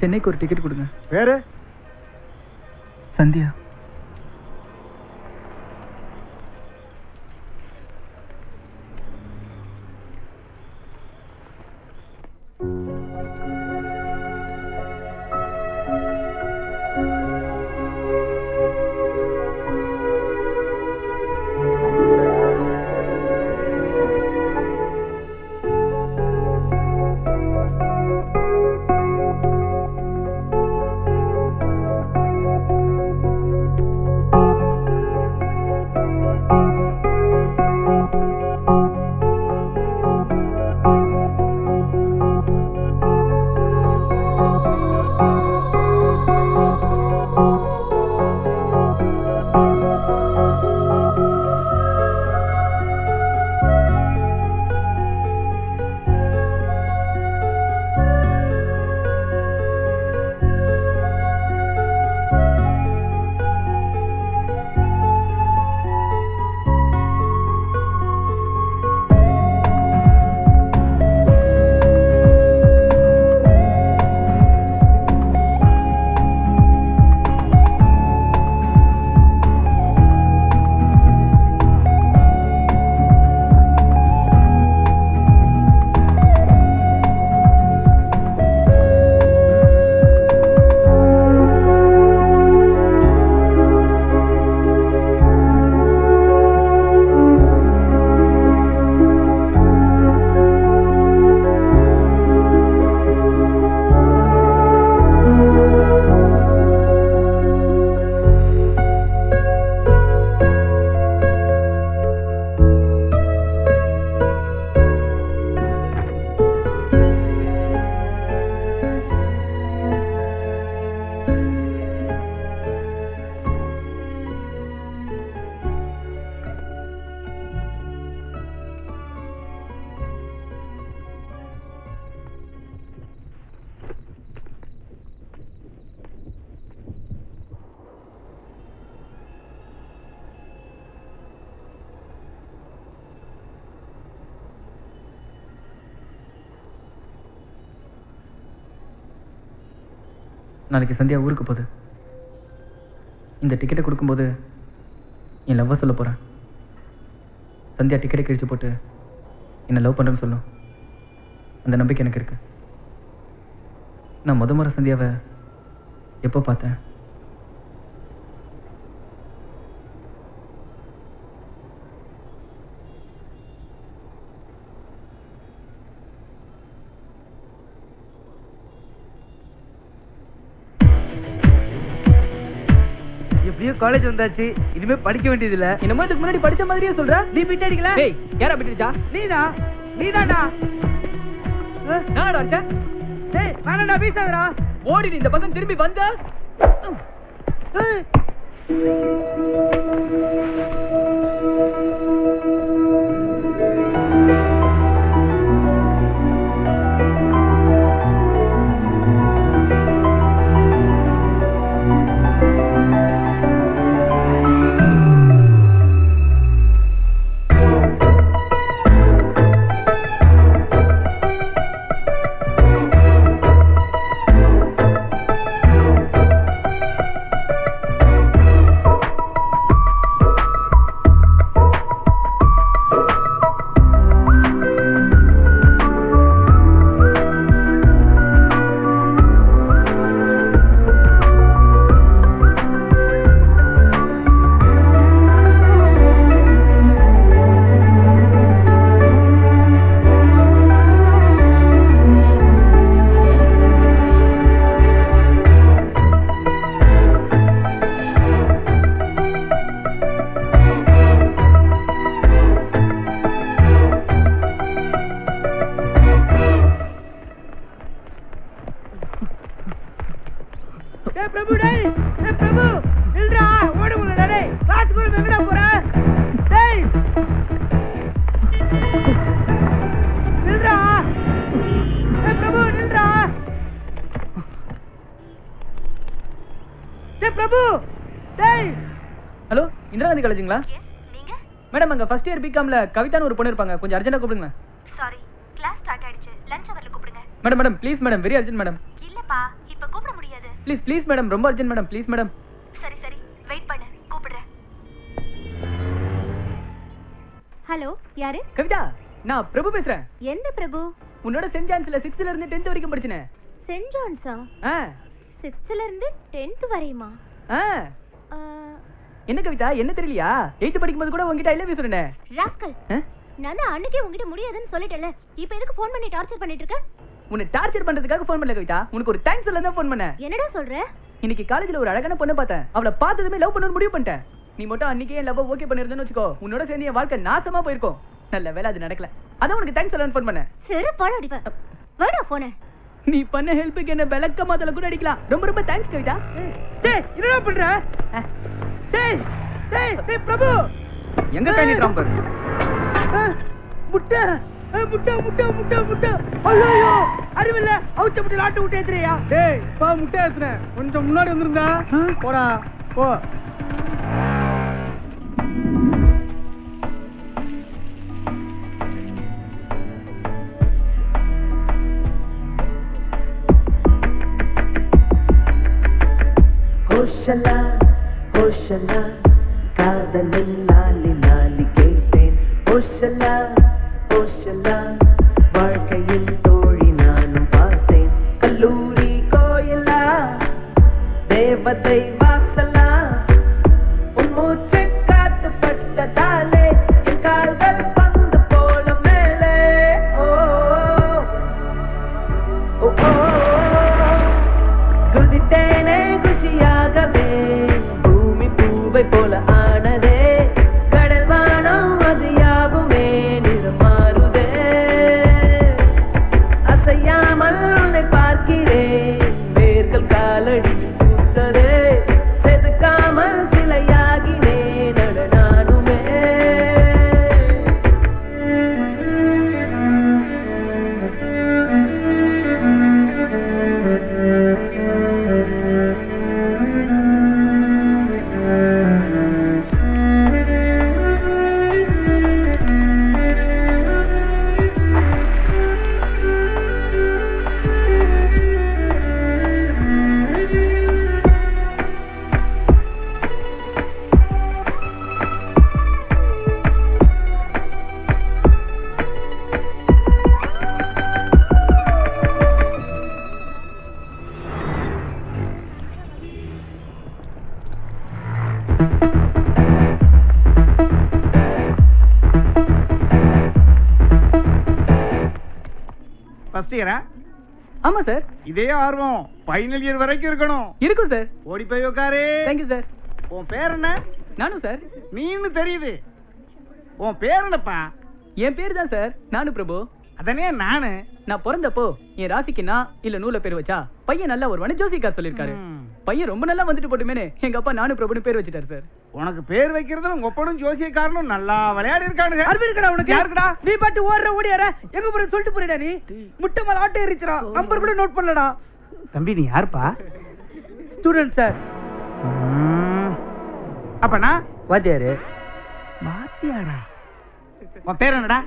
சென்னைக்கு ஒரு டிக்கெட் கொடுங்க. பேரு? சந்தியா. நாளைக்கு சந்தியா ஊருக்கு போகுது. இந்த டிக்கெட்டை கொடுக்கும்போது என் லவ்வை சொல்ல போகிறேன். சந்தியா டிக்கெட்டை கிழிச்சு போட்டு என்னை லவ் பண்ணுறேன்னு சொல்லும். அந்த நம்பிக்கை எனக்கு இருக்கு. நான் முறை சந்தியாவை எப்போ பார்த்தேன்? காலேஜ் வந்தாச்சு, இனிமே படிக்க வேண்டியது இல்ல. என்னமோ இதுக்கு முன்னாடி படிச்ச மாதிரியே சொல்ற. நீ பிட் அடிக்கல? டேய், யாரா பிட் அடிச்சா? நீதான்டா. நான்டா அடிச்சேன். டேய், வேணாம்டா, வீசாதடா. ஓடி இந்த பக்கம் திரும்பி வந்த. ஹலோ, இந்திரா காந்தி காலேஜுங்களா? மேடம், அங்க ஃபர்ஸ்ட் இயர் பிகாம்ல கவிதான்னு ஒரு பொண்ணு இருப்பாங்க, கொஞ்சம் அர்ஜென்ட்டா கூப்பிடுங்க. சாரி, கிளாஸ் ஸ்டார்ட் ஆயிடுச்சு, லஞ்ச் அவர்ல கூப்பிடுங்க. Madam please madam, very urgent madam. இல்லப்பா, இப்ப ப்ளீஸ் ப்ளீஸ் மேடம், ரொம்ப அர்ஜென்ட் மேடம், ப்ளீஸ் மேடம். சரி சரி, வெயிட் பண்ணு, கூப்பிடுறேன். ஹலோ, யாரு? கவிதா, நான் பிரபு பேசுறேன். எந்த பிரபு? உன்னோட சென்ட் ஜான்ஸ்ல 6th ல இருந்து 10th வரைக்கும் படிச்சனே. சென்ட் ஜான்ஸா? 6th ல இருந்து 10th வரையுமா? என்ன கவிதா, என்ன தெரியலையா? 8th படிக்கும்போது கூட உன்கிட்ட ஐ லவ் யூ சொன்னேனே. ராஸ்கல், நான் தான் அன்னைக்கே உன்கிட்ட முடியாதுன்னு சொல்லிட்டேன்ல. இப்போ எதுக்கு ஃபோன் பண்ணி டார்ச்சர் பண்ணிட்டு இருக்க? உன்னை டார்ச்சர் பண்றதுக்காக ஃபோன் பண்ணல கவிதா, உனக்கு ஒரு தேங்க்ஸ் சொல்ல தான் ஃபோன் பண்ணேன். என்னடா சொல்ற? இன்னைக்கு காலேஜ்ல ஒரு அழகான பொண்ணை பார்த்தேன். அவளை பார்த்ததுமே லவ் பண்ணணும்னு முடிவு பண்ணிட்டேன். நீ மட்டும் அன்னைக்கே என் லவ் ஓகே பண்ணிருந்தேன்னு வச்சுக்கோ, உன்னோட சேர்ந்து என் வாழ்க்கை நாசமா போயிருக்கும். நல்ல வேளை அது நடக்கல. அதான் உனக்கு தேங்க்ஸ் சொல்லணும்னு ஃபோன் பண்ணேன். செருப்பால அடிப்பேன். வேடா போனே. நீ பண்ண ஹெல்ப்புக்கு என்ன விளக்கமா தல கூட அடிக்கலாம். ரொம்ப ரொம்ப தேங்க்ஸ் கவிதா. டேய், என்னடா பண்ற? டேய் டேய் டேய் பிரபு, எங்க கை நீட்றான் பாரு. முட்டை முட்டை முட்டை முட்டை முட்டை. ஐயோ, அறிவில்ல, அவுச்ச முட்டை லாட்டு விட்டு ஏத்துறியா? டேய், பா முட்டை ஏத்துறேன். கொஞ்சம் முன்னாடி வந்திருந்தா போடா போ. ஹோஷலா ஹோஷலா காதலில் லாலி லாலி கேட்டேன். ஹோஷலா ஹோஷலா வாழ்க்கையில் தோழி நானும் பார்த்தேன். கல்லூரி கோயிலா தேவதை வாசலா உன் மூச்சை காத்து பட்டதாலே என் கால்கள் பந்து போல மேலே. ஓ ஓ ஓ குதித்தேனே குஷியாகவே, பூமி பூவை போல ஆனதே. கடல் வானம் அது யாவுமே நிறமாறுதே. அசையாமல் உன்னை பார்க்கிறேன், வேர்கள் காலடியில் பூத்ததே. செதுக்காமல் சிலையாகினேன் அட நானுமே. ஃபர்ஸ்ட் இயரா? ஆமா சார். இதே ஆர்வம் ஃபைனல் இயர் வரைக்கும் இருக்கணும். இருக்கும் சார். ஓடி போய் உட்காரு. Thank you sir. உன் பேர் என்ன? நானும் சார். நீன்னு தெரியுது. உன் பேர் என்னப்பா? என் பேர் தான் சார், நானு பிரபு. அதனே நானு. நான் பிறந்தப்போ என் ராசிக்கு நான் இல்ல நூல பேர் வச்சா பையன் நல்லா வருவானு ஜோசிக்கார் சொல்லிருக்காரு. பையன் ரொம்ப நல்லா வந்துட்டு போட்டுமேனே எங்க அப்பா நானு பிரபுன்னு பேர் வச்சிட்டாரு சார். உனக்கு பேர் வைக்கிறது உங்க ஒப்பனும் ஜோசியக்காரனும் நல்லா விளையாடி இருக்கானுங்க. அறிவு இருக்கடா உனக்கு? யாருக்கடா? நீ பாட்டு ஓடியார எங்க போற சொல்லிட்டு போறடா நீ. முட்டை மேல ஆட்டோ எரிச்சறா. நம்பர் கூட நோட் பண்ணலடா. தம்பி நீ யாருப்பா? Student sir. அப்பனா வாத்தியாரு. வாத்தியாரா? உன் பேர் என்னடா?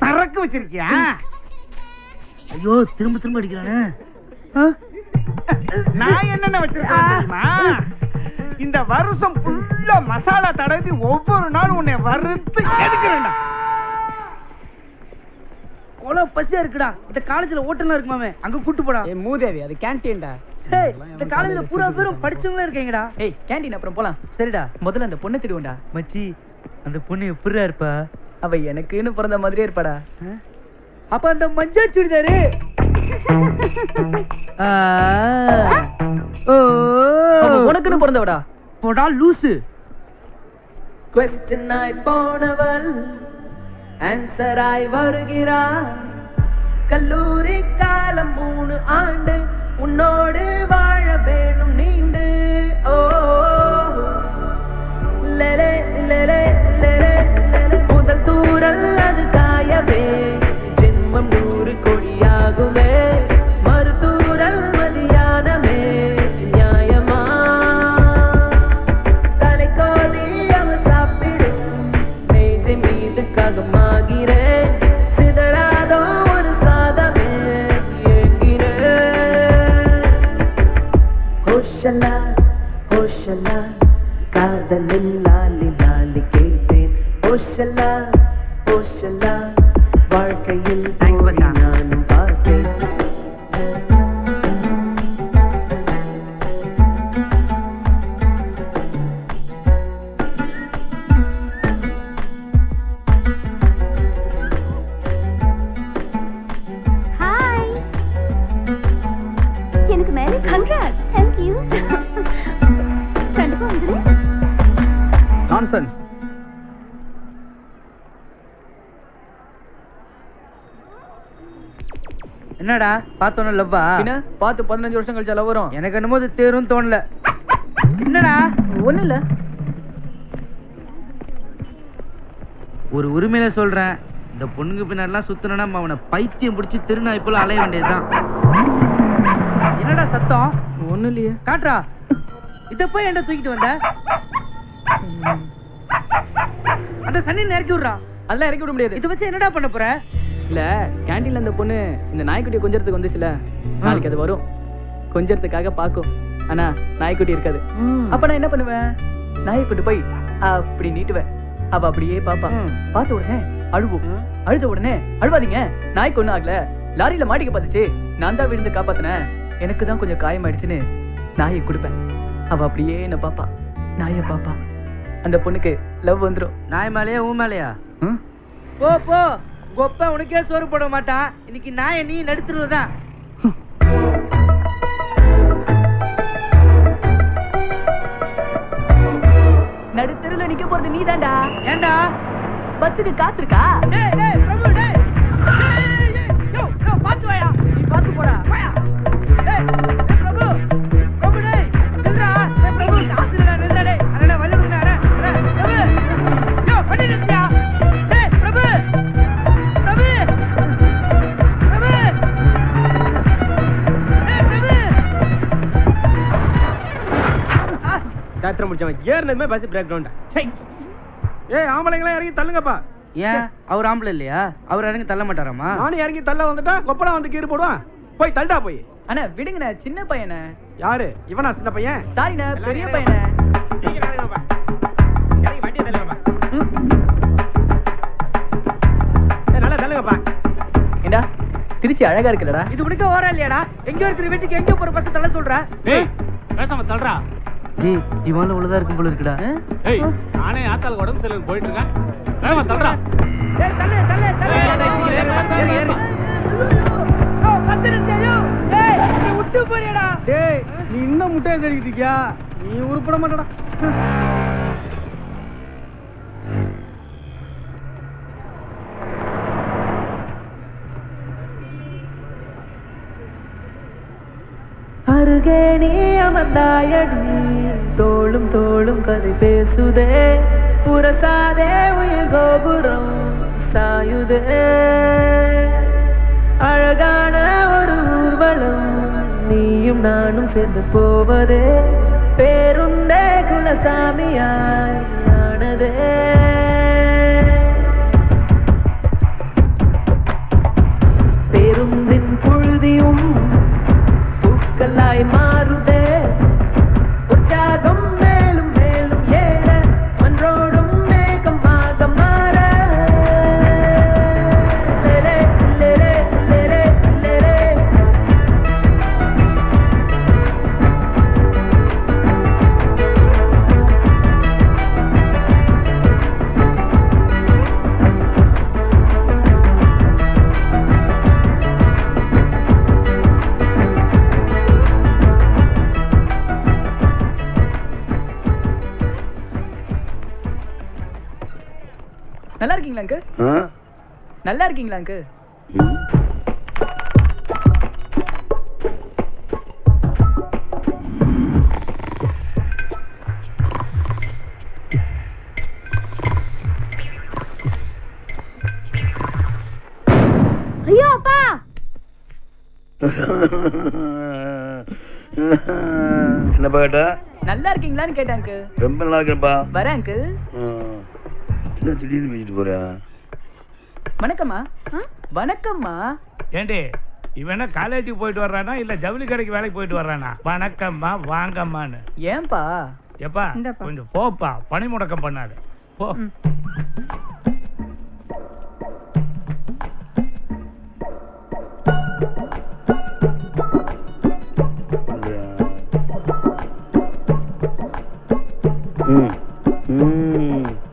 சரக்கு வச்சிருக்கியா? ஐயோ, திரும்ப திரும்ப அடிக்கிறானே. நான் என்னென்ன வச்சிருக்கேன் தெரியுமா? இந்த வருஷம் ஃபுல்லா மசாலா தடவி ஒவ்வொரு நாளும் உன்னை வறுத்து எடுக்கிறேன்டா. கொலை பசியா இருக்குடா. இந்த காலேஜ்ல ஓட்டலாம் இருக்குமாமே, அங்க கூட்டு போடா. ஏய் மூதேவி, அது கேண்டீன்டா. ஏய், இந்த காலேஜ்ல பூரா பேரும் படிச்சவங்களே இருக்கீங்கடா. ஏய் கேண்டீன் அப்புறம் போலாம். சரிடா, முதல்ல அந்த பொண்ணை திடுவோம்டா. மச்சி அந்த பொண்ணு எப்படிடா இருப்பா? அவ எனக்குன்னு பிறந்த மாதிரியே இருப்பாடா. அப்ப அந்த மஞ்சள் சுடிதாரு உனக்குன்னு பிறந்தவடா. போடா லூசு. Question ஆய் போனவள் ஆன்சர் ஆய் வருகிறார். கல்லூரி காலம் 3 ஆண்டு உன்னோடு வாழ வேணும் நீண்டு. ஓ லலே லலே லலே முதல் தூரல் அது காயவே ஜென்மம் 100 கொடியாகுமே. மறுதூரல் மதியானமே நியாயமா? தலை கோதி அவன் சாப்பிடும் மேஜை மீது ககமாகிறேன். சிதறாதோ ஒரு ஓஷலா ஓஷலா காதலில் லாலி லாலி கேட்டேன் ஓஷலா ஓஷலா வாழ்க்கையில் நானும் பார்த்தேன் ஹாய் எனக்கு மேரேஜ் கங்க்ராட்ஸ் थैंक यू கண்டிப்பா வந்துரு நான்சென்ஸ். என்னடா பார்த்தோன்னு லவ்வா? என்ன பார்த்து 15 வருஷம் கழிச்சா லவ் வரும்? எனக்கு என்னமோ இது தேரும் தோணல. என்னடா? ஒண்ணு இல்ல. ஒரு உரிமையில சொல்றேன், இந்த பொண்ணுங்க பின்னாடிலாம் சுத்தனா அவனை பைத்தியம் பிடிச்சி திருநாய் போல அலைய வேண்டியதுதான். என்னடா சத்தம்? ஒண்ணு இல்லையே. காட்டுறா. இத போய் என்ன தூக்கிட்டு வந்த? அந்த தண்ணி இறக்கி விடுறா. அதெல்லாம் இறக்கி விட முடியாது. இதை வச்சு என்னடா பண்ண போற? இல்ல கேண்டீன்ல அந்த பொண்ணு இந்த நாய்க்குட்டியை கொஞ்சறதுக்கு வந்துச்சுல, நாளைக்கு அது வரும் கொஞ்சறதுக்காக பாக்கும். ஆனா நாய்க்குட்டி இருக்காது. அப்ப நான் என்ன பண்ணுவேன், நாய்க்குட்டி போய் அப்படி நீட்டுவேன். அவ அப்படியே பாப்பா. பார்த்த உடனே அழுவும். அழுத உடனே அழுவாதீங்க, நாய்க்கு ஒண்ணும் ஆகல, லாரியில மாட்டிக்க பார்த்துச்சு, நான் தான் விழுந்து காப்பாத்தினேன், எனக்கு தான் கொஞ்சம் காயமாயிடுச்சுன்னு நாயை கொடுப்பேன். அவ அப்படியே என்ன பாப்பா, நாயை பாப்பா. அந்த பொண்ணுக்கு லவ் வந்துரும். நாய் மேலையா ஊ மேலையா? போ போ, கொப்ப உனக்கே சோறு போட மாட்டான். இன்னைக்கு நாயை நீ நடுத்துருவதான். நடுத்தெருல நிக்க போறது நீ தான்டா. ஏண்டா பஸ்ஸுக்கு காத்து இருக்கா? டேய் டேய் பிரபு டேய். யோ யோ பாத்து வாயா. நீ பாத்து போடா. வாயா. டேய் பிரபு. பிரபு டேய். நில்றா. டேய் பிரபு காசுடா நில்றா டேய். அடடா வலி விடுடா. பிரபு. யோ பண்ணி நில்றியா. டேய் பிரபு. பிரபு. பிரபு. டேய் பிரபு. டாக்டர் முடிச்சவன் ஏறினதுமே பஸ் பிரேக் டவுன். சரி ஏய் ஆம்பளைங்களா இறங்கி தள்ளுங்கப்பா. ஏன் அவர் ஆம்பளை இல்லையா? அவர் இறங்கி தள்ள மாட்டாராமா? நானும் இறங்கி தள்ள வந்துட்டா கொப்பளா வந்து கீறு போடுவான். போய் தள்ளுடா போய். அண்ணா விடுங்கண்ணே, சின்ன பையனே. யாரு இவனா சின்ன பையன்? சாரிண்ணே, பெரிய பையனே. சீக்கிரம் இறங்குங்கப்பா. இறங்கி வண்டியை தள்ளுங்கப்பா. நல்லா தள்ளுங்கப்பா. ஏண்டா திருச்சி அழகா இருக்குல்லடா. இது உனக்கு ஓரா இல்லையாடா? எங்க இருக்கிற வீட்டுக்கு எங்க போற பஸ் தள்ள சொல்ற? டேய் பேசாம தள்ளுடா. டேய் இவனால உள்ளதா இருக்கும் போல இருக்குடா. ஏய் நானே ஆத்தால உடம்பு செலவு போயிட்டு இருக்கேன். வேகமா தள்ளுடா. டேய் தள்ளு தள்ளு தள்ளு. ஏறு ஏறு. ஓ பத்திரத்தையோ. டேய் நீ விட்டு போறியடா. டேய் நீ இன்னும் முட்டையை தேடிக்கிட்டு இருக்கியா? நீ உருப்பட மாட்டடா. அருகே நீ அமர்ந்தாயடி தோளும் தோளும் கதை பேசுதே புரசாதே உயிர் கோபுரம் சாயுதே அழகான ஒரு ஊர்வலம் நீயும் நானும் சேர்ந்து போவதே பேருந்தே குலசாமியாய் ஆனதே பேருந்தின் புழுதியும் பூக்களாய் மாறுதே உற்சாகம் மேலும் மேலும் ஏற மன்றோடும் மேகமாக மாற லேலே லேலே லேலே லேலே நல்லா இருக்கீங்களா அங்கு? நல்லா இருக்கீங்களா அங்கு? ஐயோ அப்பா, என்னப்பா கேட்டா? நல்லா இருக்கீங்களான்னு கேட்டேன் அங்கு. ரொம்ப நல்லா இருக்கேன்ப்பா. வரேன் அங்கு. என்ன திடீர்னு பேசிட்டு போறா? வணக்கம்மா. வணக்கம்மா. ஏண்டி இவன் காலேஜுக்கு போயிட்டு வர்றானா இல்ல ஜவுளி கடைக்கு வேலைக்கு போயிட்டு வர்றானா? வணக்கம்மா வாங்கம்மான்னு. ஏன்பா? எப்பா கொஞ்சம் போப்பா, பணி முடக்கம் பண்ணாது போ.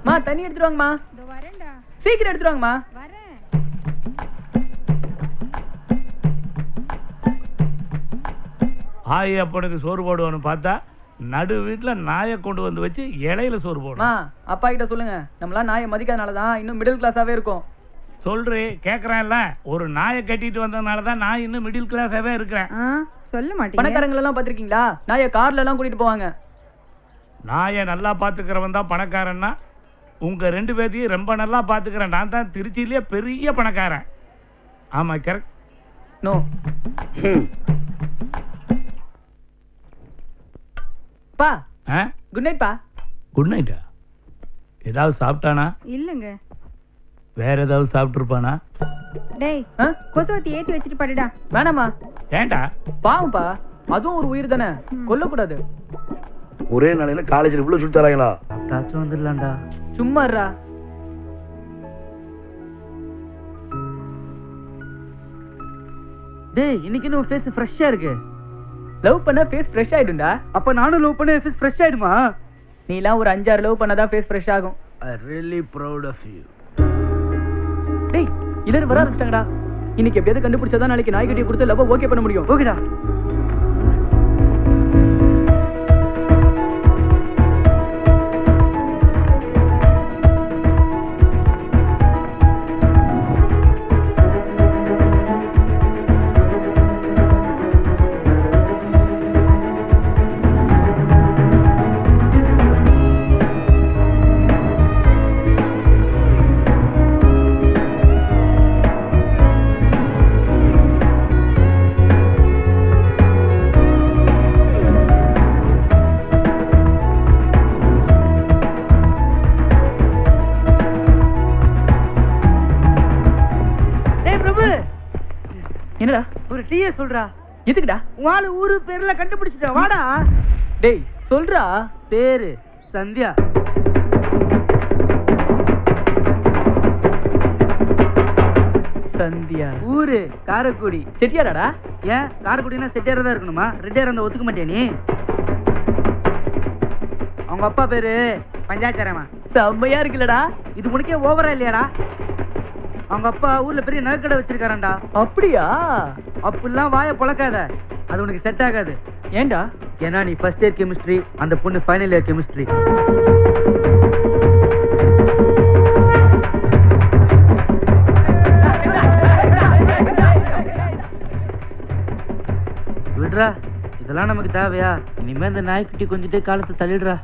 மா தண்ணி எடுத்துட்டு வாங்கம்மா. சீக்கிரம் எடுத்துட்டு வாங்கம்மா. ஆய் அப்பனுக்கு சோறு போடுவான்னு பார்த்தா நடு வீட்டுல நாயை கொண்டு வந்து வச்சு இலையில சோறு போடும். அப்பா கிட்ட சொல்லுங்க, நம்மளாம் நாயை மதிக்காதனாலதான் இன்னும் மிடில் கிளாஸாவே இருக்கும். சொல்றே கேக்குறான்ல, ஒரு நாயை கட்டிட்டு வந்ததுனாலதான் நான் இன்னும் மிடில் கிளாஸாவே இருக்கிறேன். சொல்ல மாட்டேன். பணக்காரங்க எல்லாம் பாத்திருக்கீங்களா? நாயை கார்ல எல்லாம் கூட்டிட்டு போவாங்க. நாயை நல்லா பாத்துக்கிறவன் தான் பணக்காரன்னா, உங்க 2 பேர்த்தையும் ரொம்ப நல்லா பாத்துக்கிறேன். நான் தான் திருச்சியிலேயே பெரிய பணக்காரன். ஆமா கரெக்ட். நோ பா. குட் நைட் பா. குட் நைட்டா? ஏதாவது சாப்பிட்டானா? இல்லங்க. வேற ஏதாவது சாப்பிட்டு இருப்பானா? டேய் கொசுவத்தி ஏத்தி வச்சிட்டு படுடா. வேணாமா. ஏண்டா? பாவம்பா, அதுவும் ஒரு உயிர் தானே, கொல்லக்கூடாது. ஒரே நாளையில காலேஜ்ல இவ்வளவு சுத்தி தராங்களா? தாச்சும் வந்துடலாம்டா. சும்மாறா. டேய் இன்னைக்கு உன் ஃபேஸ் ஃப்ரெஷ்ஷா இருக்கு. லவ் பண்ணா ஃபேஸ் ஃப்ரெஷ் ஆயிடும்டா. அப்ப நானும் லவ் பண்ண ஃபேஸ் ஃப்ரெஷ் ஆயிடுமா? நீலாம் ஒரு 5-6 லவ் பண்ணாதான் ஃபேஸ் ஃப்ரெஷ் ஆகும். I really proud of you. டேய் எல்லாரும் வர ஆரம்பிச்சிட்டாங்கடா. இன்னைக்கு எப்படியாவது கண்டுபிடிச்சாதான் நாளைக்கு நாய்க்குட்டியை கொடுத்து லவ் ஓகே பண்ண முடியும். ஓகேடா. என்னடா ஒரு டீயே சொல்றா. எதுக்குடா? உன் ஊரு பேர்ல கண்டுபிடிச்சிட்ட. வாடா. டேய் சொல்றா. பேரு சந்தியா. சந்தியா. ஊரு காரைக்குடி. செட்டியாராடா? ஏன் காரைக்குடினா செட்டியாரா தான் இருக்கணுமா? ரெட்டியாரா இருந்தா ஒத்துக்க மாட்டியா நீ? அவங்க அப்பா பேரு பஞ்சாச்சாரமா. செம்மையா இருக்குல்லடா. இது உனக்கே ஓவரா இல்லையாடா? அவங்க அப்பா ஊர்ல பெரிய நகைக்கடை வச்சிருக்காரண்டா. அப்படியா? அப்படிலாம் வாயை பொழக்காத, அது உனக்கு செட் ஆகாது. ஏண்டா? ஏன்னா நீ ஃபர்ஸ்ட் இயர் கெமிஸ்ட்ரி, அந்த பொண்ணு ஃபைனல் இயர் கெமிஸ்ட்ரி. விடுறா, இதெல்லாம் நமக்கு தேவையா? இனிமே இந்த நாய்க்குட்டி கொஞ்சிட்டே காலத்தை தள்ளிடுறா.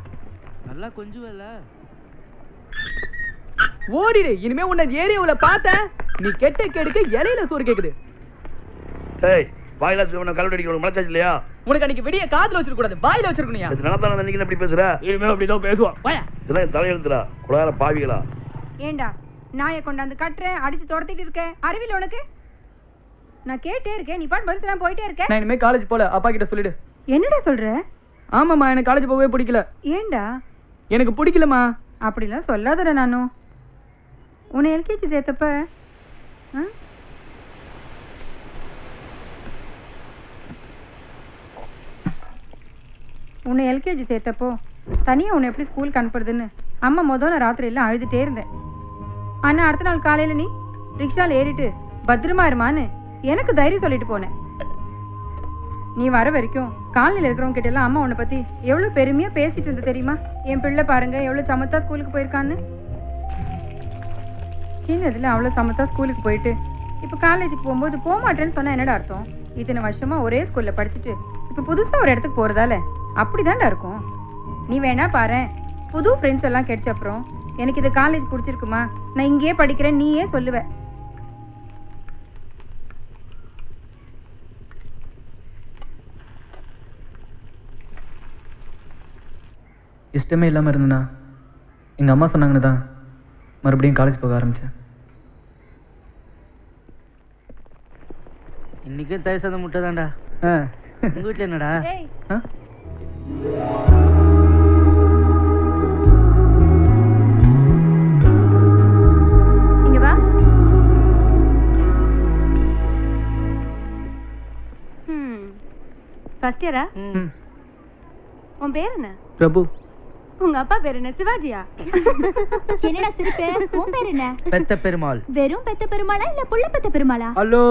நல்லா கொஞ்சுவல. ஓடிடு. இனிமே உன்னை ஏரியாவுல பார்த்த நீ கெட்ட கேடுக்கு இலையில சோறு கேக்குது. ஏய் வாயில சொன்ன கல்வடி அடிக்க மனசாச்சு இல்லையா? உனக்கு அன்னைக்கு விடிய காதுல வச்சிருக்க கூடாது, வாயில வச்சிருக்கணும்யா. இது நடந்தானே நீங்க எப்படி பேசுற? இனிமே அப்படிதான் பேசுவான். வாயா. இதெல்லாம் தலையெழுத்துடா, குடார பாவிகளா. ஏண்டா நாயை கொண்டாந்து கட்டுறேன், அடிச்சு துரத்திட்டு இருக்கேன். அறிவில உனக்கு? நான் கேட்டே இருக்கேன், நீ பாட்டு பதில் சொல்லாம போயிட்டே இருக்க. நான் இனிமே காலேஜ் போல, அப்பா கிட்ட சொல்லிடு. என்னடா சொல்ற? ஆமாம்மா, எனக்கு காலேஜ் போகவே பிடிக்கல. ஏண்டா? எனக்கு பிடிக்கலம்மா. அப்படிலாம் சொல்லாதடா. நானும் உன்னை எல்கேஜி சேர்த்தப்ப தனியா உன்னை எப்படி ஸ்கூலுக்கு அனுப்புறதுன்னு அம்மா நான் ராத்திரியில அழுதுட்டே இருந்தேன். ஆனா அடுத்த நாள் காலையில நீ ரிக்ஷால ஏறிட்டு பத்திரமா இருமான்னு எனக்கு தைரியம் சொல்லிட்டு போனேன். நீ வர வரைக்கும் காலையில இருக்கிறவங்க கிட்ட எல்லாம் அம்மா உன்னை பத்தி எவ்வளவு பெருமையா பேசிட்டு இருந்த தெரியுமா? என் பிள்ளை பாருங்க எவ்வளவு சமத்தா ஸ்கூலுக்கு போயிருக்கான்னு. சின்னதுல அவ்வளவு சமத்தா ஸ்கூலுக்கு போயிட்டு இப்ப காலேஜுக்கு போகும்போது போக மாட்டேன்னு சொன்னா என்னடா அர்த்தம்? இத்தனை வருஷமா ஒரே ஸ்கூல்ல படிச்சுட்டு இப்ப புதுசா ஒரு இடத்துக்கு போறதால அப்படிதான்டா இருக்கும். நீ வேணா பாரு, புது ஃப்ரெண்ட்ஸ் எல்லாம் கிடைச்ச அப்புறம் எனக்கு இது காலேஜ் பிடிச்சிருக்குமா, நான் இங்கேயே படிக்கிறேன் நீயே சொல்லுவ. இஷ்டமே இல்லாமல் இருந்தேன்னா எங்கள் அம்மா சொன்னாங்கன்னு தான் மறுபடியும் காலேஜ் போக ஆரம்பித்தேன். இன்னைக்கு தயிர் சாதம் முட்டை தான்டா. உங்க வீட்டுல என்னடா? இங்க வா. ஃபர்ஸ்ட் இயரா? உன் பேர் என்ன? பிரபு. உங்க அப்பா பேர் என்ன? சிவாஜியா? என்னடா சிரிப்பு? உன் பேர் என்ன? பெத்த பெருமாள். வெறும் பெத்த பெருமாளா இல்ல புள்ள பெத்த பெருமாளா? ஹலோ.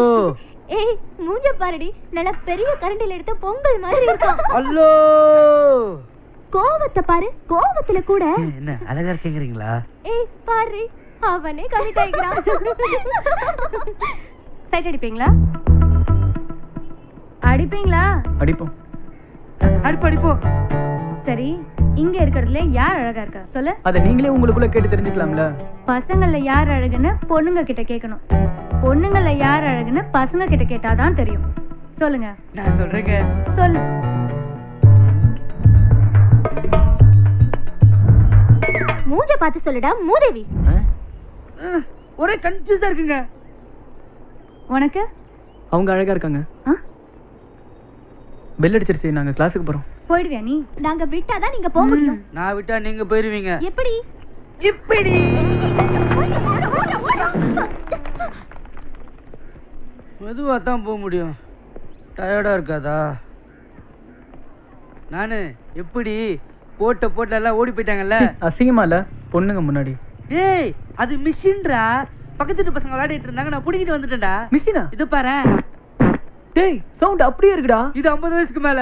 ஏய் மூஞ்ச பாருடி, நல்ல பெரிய கரண்டில எடுத்த பொங்கல் மாதிரி இருக்கான். ஹலோ. கோவத்தை பாரு, கோவத்துல கூட என்ன அழகா இருக்கீங்கறீங்களா? ஏய் பாரு, அவனே கமிட் ஆயிக்கிறான். சைட் அடிப்பீங்களா? அடிப்பீங்களா? அடிப்போம். அடிப்போம். சரி, இங்க இருக்கிறதுல யார் அழகா இருக்கா சொல்லு. அத நீங்களே உங்களுக்குள்ள கேட்டு தெரிஞ்சுக்கலாம்ல. பசங்கள்ல யார் அழகுன்னு பொண்ணுங்க கிட்ட கேட்கணும். பொண்ணுங்கள்ல யார் அழகுன்னு பசங்க கிட்ட கேட்டாதான் தெரியும். சொல்லுங்க. நான் சொல்றேங்க. சொல்லு. மூஞ்ச பார்த்து சொல்லுடா மூதேவி. ஒரே கன்ஃபியூஸா இருக்குங்க. உனக்கு? அவங்க அழகா இருக்காங்க. பெல் அடிச்சிருச்சு, நாங்க கிளாஸுக்கு போறோம். போயிடுவியா நீ? நாங்க விட்டாதான் நீங்க போக முடியும். நான் விட்டா நீங்க போயிருவீங்க. எப்படி? இப்படி. மெதுவா தான் போக முடியும். டயர்டா இருக்காதா? நானு எப்படி போட்ட எல்லாம் ஓடி போயிட்டாங்கல்ல. அசிங்கமா இல்ல பொண்ணுங்க முன்னாடி? ஏய் அது மிஷின்டா. பக்கத்து வீட்டு பசங்க விளையாடிட்டு இருந்தாங்க, நான் புடிக்கிட்டு வந்துட்டேன்டா. மிஷினா? இது பாரு. டேய் சவுண்ட் அப்படியே இருக்குடா. இது 50 வயசுக்கு மேல.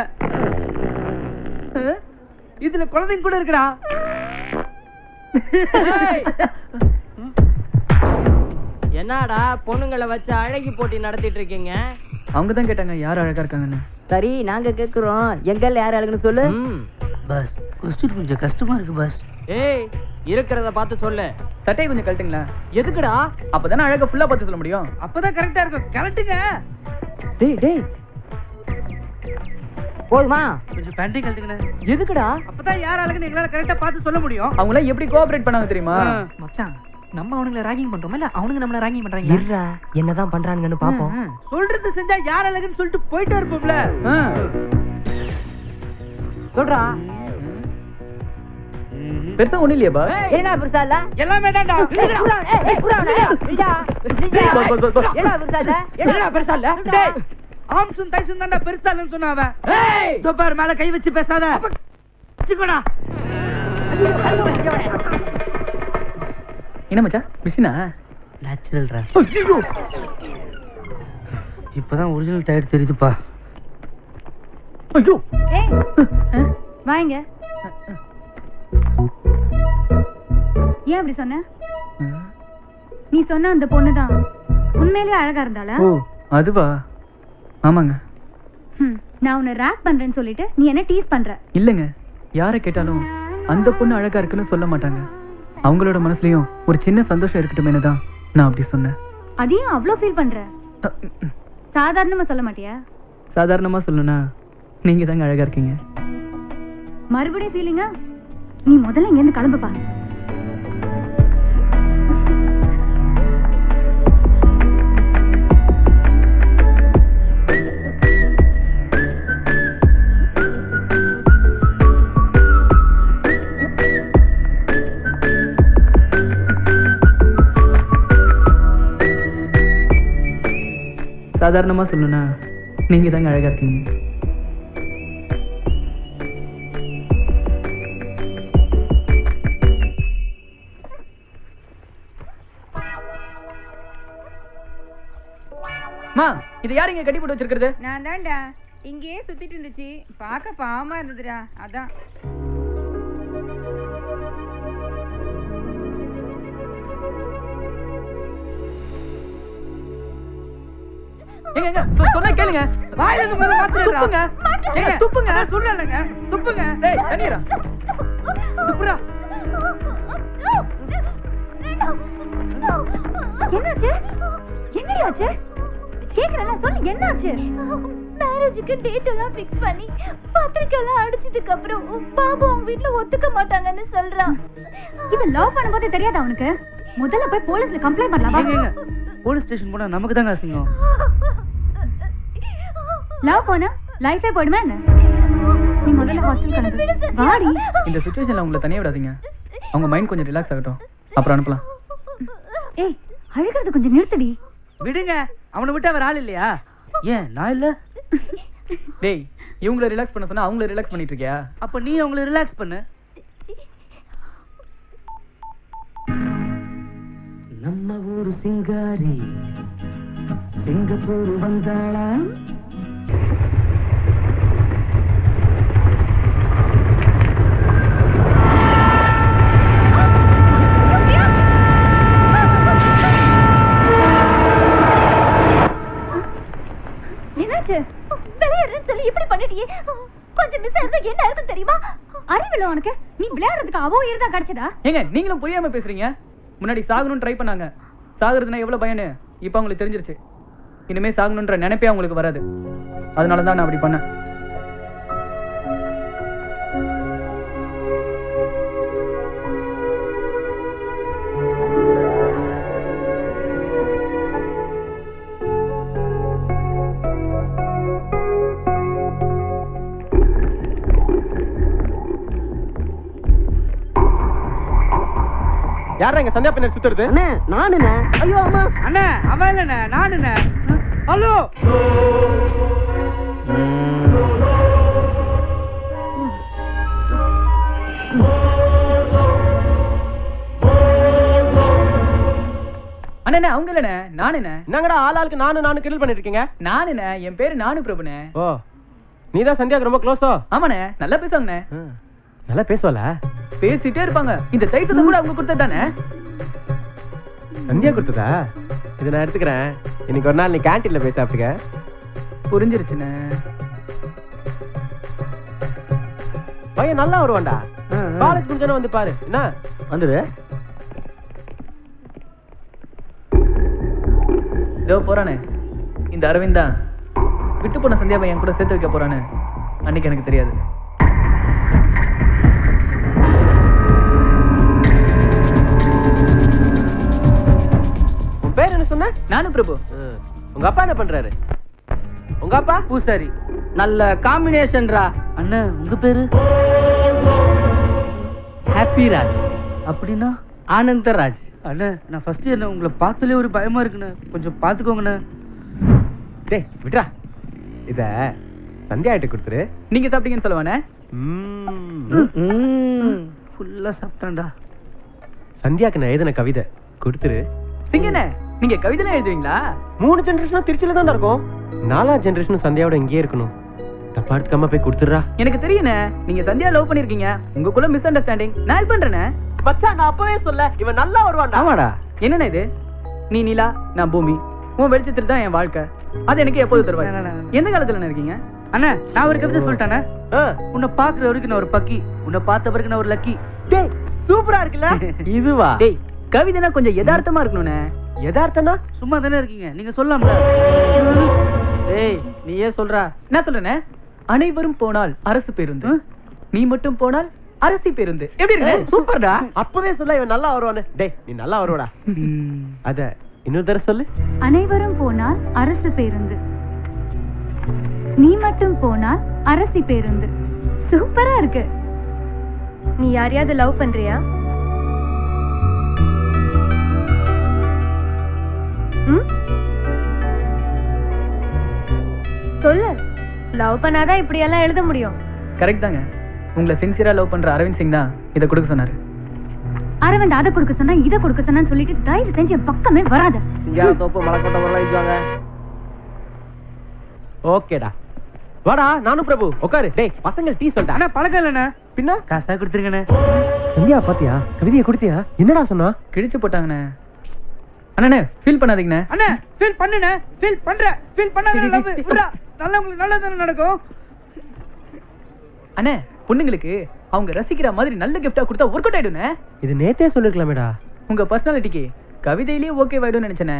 இதுல குழந்தைங்க கூட இருக்குடா. என்னடா பொண்ணுங்களை வச்சு அழகி போட்டி நடத்திட்டு இருக்கீங்க? அவங்க தான் கேட்டாங்க யார் அழகா இருக்காங்கன்னு. சரி நாங்க கேக்குறோம், எங்கல்ல யார் அழகுன்னு சொல்லு. பஸ் கொஸ்டின் கொஞ்சம் கஷ்டமா இருக்கு பஸ். ஏய் இருக்கிறத பார்த்து சொல்லு. சட்டையை கொஞ்சம் கழட்டுங்களா. எதுக்குடா? அப்பதானே அழகா ஃபுல்லா பார்த்து சொல்ல முடியும். அப்பதான் கரெக்டா இருக்கும். கரெக்ட்டுங்க. டேய் டேய் போதுமா? கொஞ்சம் பேண்டையும் கழட்டுங்க. எதுக்குடா? அப்பதான் யார் அழகுன்னு எங்களால கரெக்டா பார்த்து சொல்ல முடியும். அவங்கள எப்படி கோஆபரேட் பண்ணாங்க தெரியுமா? மச்சான் நம்ம அவனுங்களை ராகிங் பண்றோமா இல்ல அவனுங்க நம்மள ராகிங் பண்றாங்க? இருடா என்னதான் பண்றாங்கன்னு பாப்போம். சொல்றது செஞ்சா யார் அழகுன்னு சொல்லிட்டு போயிட்டே இருப்போம்ல. சொல்றா. பெருசா ஒண்ணு இல்லையா பா? என்ன பெருசா இல்ல? எல்லாமே தான்டா. என்ன பெருசா இல்ல? டேய் ஆம்சும் தைசும் தான்டா பெருசா இல்லன்னு சொன்னாவ. ஏய் தோபார் மேல கை வச்சு பேசாத. வச்சுக்கோடா. என்ன மச்சான் மிஷினா? நேச்சுரல்ரா. இப்பதான் ஒரிஜினல் டயர் தெரியுதுப்பா. ஐயோ ஏய் வாங்க. ஏன் அப்படி சொன்ன? நீ சொன்ன அந்த பொண்ணுதான் உண்மையிலேயே அழகா இருந்தாளா? ஓ அதுவா? ஆமாங்க. நான் உன்னை ராக் பண்றேன்னு சொல்லிட்டு நீ என்ன டீஸ் பண்ற? இல்லங்க, யாரை கேட்டாலும் அந்த பொண்ணு அழகா இருக்குன்னு சொல்ல மாட்டாங்க. அவங்களோட மனசுலயும் ஒரு சின்ன சந்தோஷம் இருக்கட்டுமேனு தான் நான் அப்படி சொன்னேன். அதையும் அவ்வளோ ஃபீல் பண்ற? சாதாரணமா சொல்ல மாட்டியா? சாதாரணமா சொல்லணும்னா நீங்க தாங்க அழகா இருக்கீங்க. மறுபடியும் ஃபீலிங்கா? நீ முதல்ல இங்க இருந்து கிளம்புப்பா. சாதாரணமா சொல்லணும்னா நீங்க தாங்க அழகா இருக்கீங்க. மா இது யார் இங்க கட்டி போட்டு வச்சிருக்கிறது? நான் தான்டா. இங்கேயே சுத்திட்டு இருந்துச்சு, பார்க்க பாவமா இருந்ததுடா, அதான். எங்க சொன்னா கேளுங்க. வாயில இருந்து மேல மாத்துறடா. துப்புங்க. ஏங்க துப்புங்க. சொல்லலங்க. துப்புங்க. டேய் தண்ணீரா. துப்புடா. என்னாச்சு? என்னையாச்சு? கேக்குறல சொல்லு, என்னாச்சு? மேரேஜுக்கு டேட் எல்லாம் ஃபிக்ஸ் பண்ணி பத்திரிக்கை எல்லாம் அடிச்சதுக்கு அப்புறம் பாபு அவங்க வீட்ல ஒத்துக்க மாட்டாங்கன்னு சொல்றான். இது லவ் பண்ணும்போதே தெரியாதா அவனுக்கு? முதல்ல போய் போலீஸ்ல கம்ப்ளைண்ட் பண்ணலாம். போலீஸ் ஸ்டேஷன் போனா நமக்கு தாங்க அசிங்கம். லவ் போனா லைஃபே போயிடுமா என்ன? நீ முதல்ல ஹாஸ்டல் கணக்கு வாடி. இந்த சிச்சுவேஷன்ல உங்களை தனியா விடாதீங்க. அவங்க மைண்ட் கொஞ்சம் ரிலாக்ஸ் ஆகட்டும், அப்புறம் அனுப்பலாம். ஏய் அழுகிறது கொஞ்சம் நிறுத்தடி. விடுங்க, அவனை விட்டு அவர் ஆள் இல்லையா? ஏன் நான் இல்ல? டேய் இவங்களை ரிலாக்ஸ் பண்ண சொன்னா அவங்கள ரிலாக்ஸ் பண்ணிட்டு இருக்கியா? அப்ப நீ அவங்கள ரிலாக்ஸ் பண்ணு. நம்ம ஊரு சிங்காரி சிங்கப்பூர் வந்தாளா? என்னாச்சு? விளையாடுறேன்னு சொல்லி இப்படி பண்ணிட்டியே. கொஞ்சம் மிஸ் ஆயிருந்தா என்ன ஆயிருக்கும் தெரியுமா? அறிவில்லை உனக்கு? நீ விளையாடுறதுக்கு அவ உயிர் தான் கிடைச்சதா? ஏங்க நீங்களும் புரியாம பேசுறீங்க. முன்னாடி சாகணும்னு ட்ரை பண்ணாங்க. சாகுறதுனா எவ்வளவு பயன்னு இப்ப அவங்களுக்கு தெரிஞ்சிருச்சு. இனிமே சாகணுன்ற நினைப்பே அவங்களுக்கு வராது. அதனாலதான் நான் அப்படி பண்ணேன். யாரா இங்க சந்தியா பின்னாடி சுத்துறது? அண்ணே நானுண்ணே. ஐயோ அம்மா. அண்ணா அவன் இல்லண்ணே, நானுண்ணே. ஹலோ அண்ணே அவங்க இல்லண்ணே, நானுண்ணே. என்னங்கடா ஆளாளுக்கு நானு கிண்டல் பண்ணிட்டு இருக்கீங்க? நானுண்ணே, என் பேரு நானு பிரபுண்ணே. ஓ நீதான் சந்தியாக்கு ரொம்ப க்ளோஸோ? ஆமாண்ணே, நல்லா பேசுவாங்கண்ணே. நல்லா பேசுவல? பேசிட்டே இருப்பாங்க. இந்த தைசத்தை கூட அவங்க கொடுத்ததானே? சந்தியா கொடுத்ததா? இதை நான் எடுத்துக்கிறேன். இன்னைக்கு ஒரு நாள் நீ கேன்டீன்ல போய் சாப்பிட்டுக்க. புரிஞ்சிருச்சுண்ணே. பையன் நல்லா வருவான்டா. காலேஜ் முடிஞ்சோன்னு வந்து பாரு. என்ன வந்துரு. இதோ போறானே இந்த அரவிந்த் தான் விட்டு போன சந்தியாவை என் கூட சேர்த்து வைக்க போறானு அன்னைக்கு எனக்கு தெரியாது. பேர் என்ன சொன்ன? நானு பிரபு. உங்க அப்பா என்ன பண்றாரு? உங்க அப்பா பூசாரி. நல்ல காம்பினேஷன்ரா. அண்ணா உங்க பேரு? ஹாப்பி ராஜ். அப்படின்னா ஆனந்தராஜ். அண்ணா நான் ஃபர்ஸ்ட் என்ன உங்களை பார்த்தாலே ஒரு பயமா இருக்குண்ணே, கொஞ்சம் பார்த்துக்கோங்கண்ணே. டேய் விட்றா. இத சந்தியா கிட்ட கொடுத்துரு. நீங்க சாப்பிட்டீங்கன்னு சொல்லுவானே. ஃபுல்லா சாப்பிட்டான்டா. சந்தியாக்கு நான் எழுதின கவிதை கொடுத்துரு. சிங்கண்ணே, நீங்க கவிதைலாம் எழுதுவீங்களா? 3 ஜெனரேஷனும் திருச்சியில தான் இருக்கும். 4ஆம் ஜெனரேஷனும் சந்தியாவோட இங்கேயே இருக்கணும். தப்பா எடுத்துக்காம போய் கொடுத்துடுறா. எனக்கு தெரியுண்ணே, நீங்க சந்தியா லவ் பண்ணிருக்கீங்க. உங்களுக்குள்ள மிஸ் அண்டர்ஸ்டாண்டிங். நான் ஹெல்ப் பண்றேனே. மச்சான் நான் அப்பவே சொல்ல, இவன் நல்லா வருவான்டா. ஆமாடா. என்னண்ணே இது? நீ நிலா, நான் பூமி. உன் வெளிச்சத்துல தான் என் வாழ்க்கை. அது எனக்கு எப்போது தருவாங்க? எந்த காலத்துல இருக்கீங்க? அண்ணா நான் ஒரு கவிதை சொல்லிட்டானே. உன்னை பாக்குற வரைக்கும் நான் ஒரு பக்கி, உன்னை பார்த்த பிறகு நான் ஒரு லக்கி. டேய் சூப்பரா இருக்குல்ல? இதுவா? டேய் கவிதைனா கொஞ்சம் யதார்த்தமா இருக்கணும்னே. யதார்த்தனா? சும்மா தானே இருக்கீங்க, நீங்க சொல்லலாம்ல. டேய் நீயே சொல்றா. என்ன சொல்றேனே? அனைவரும் போனால் அரசு பேருந்து, நீ மட்டும் போனால் அரசி பேருந்து. எப்படி இருக்கு? சூப்பர்டா. அப்பவே சொல்ல இவன் நல்லா வருவானே. டேய் நீ நல்லா வருவடா. அத இன்னொரு தடவை சொல்லு. அனைவரும் போனால் அரசு பேருந்து, நீ மட்டும் போனால் அரசி பேருந்து. சூப்பரா இருக்கு. நீ யாரையாவது லவ் பண்றியா? சொல்லு. லவ் பண்ணாதான் இப்படி எல்லாம் எழுத முடியும். கரெக்ட் தாங்க. உங்களை சின்சியரா லவ் பண்ற அரவிந்த் சிங் தான் இதை கொடுக்க சொன்னாரு. அரவிந்த் அதை கொடுக்க சொன்னா இதை கொடுக்க சொன்னான்னு சொல்லிட்டு தயவு செஞ்சு என் பக்கமே வராத. சிங்கார தோப்பு மலக்கோட்டை வரலாம் இதுவாங்க. ஓகேடா வாடா. நானும் பிரபு உட்காரு. டேய் பசங்க டீ சொல்லிட்டா. அண்ணா பழக்கம் இல்லண்ணே. பின்ன காசா கொடுத்துருங்கண்ணே. சந்தியா பாத்தியா? கவிதையை கொடுத்தியா? என்னடா சொன்னா? கிழிச்சு போட்டாங்கண்ணே. அண்ணே ஃபீல் பண்ணாதீங்கண்ணே. அண்ணா ஃபீல் பண்ணுண்ணே. ஃபீல் பண்றேன். ஃபீல் பண்ணாத லவ் விட்றா. நல்லா உங்களுக்கு நல்லதானே நடக்கும். அண்ணே பொண்ணுங்களுக்கு அவங்க ரசிக்கிற மாதிரி நல்ல கிஃப்டா கொடுத்தா ஒர்க் அவுட் ஆயிடும்ண்ணே. இது நேத்தே சொல்லிருக்கலாமேடா. உங்க பர்சனாலிட்டிக்கு கவிதையிலேயே ஓகே ஆயிடும்னு நினைச்சேனே.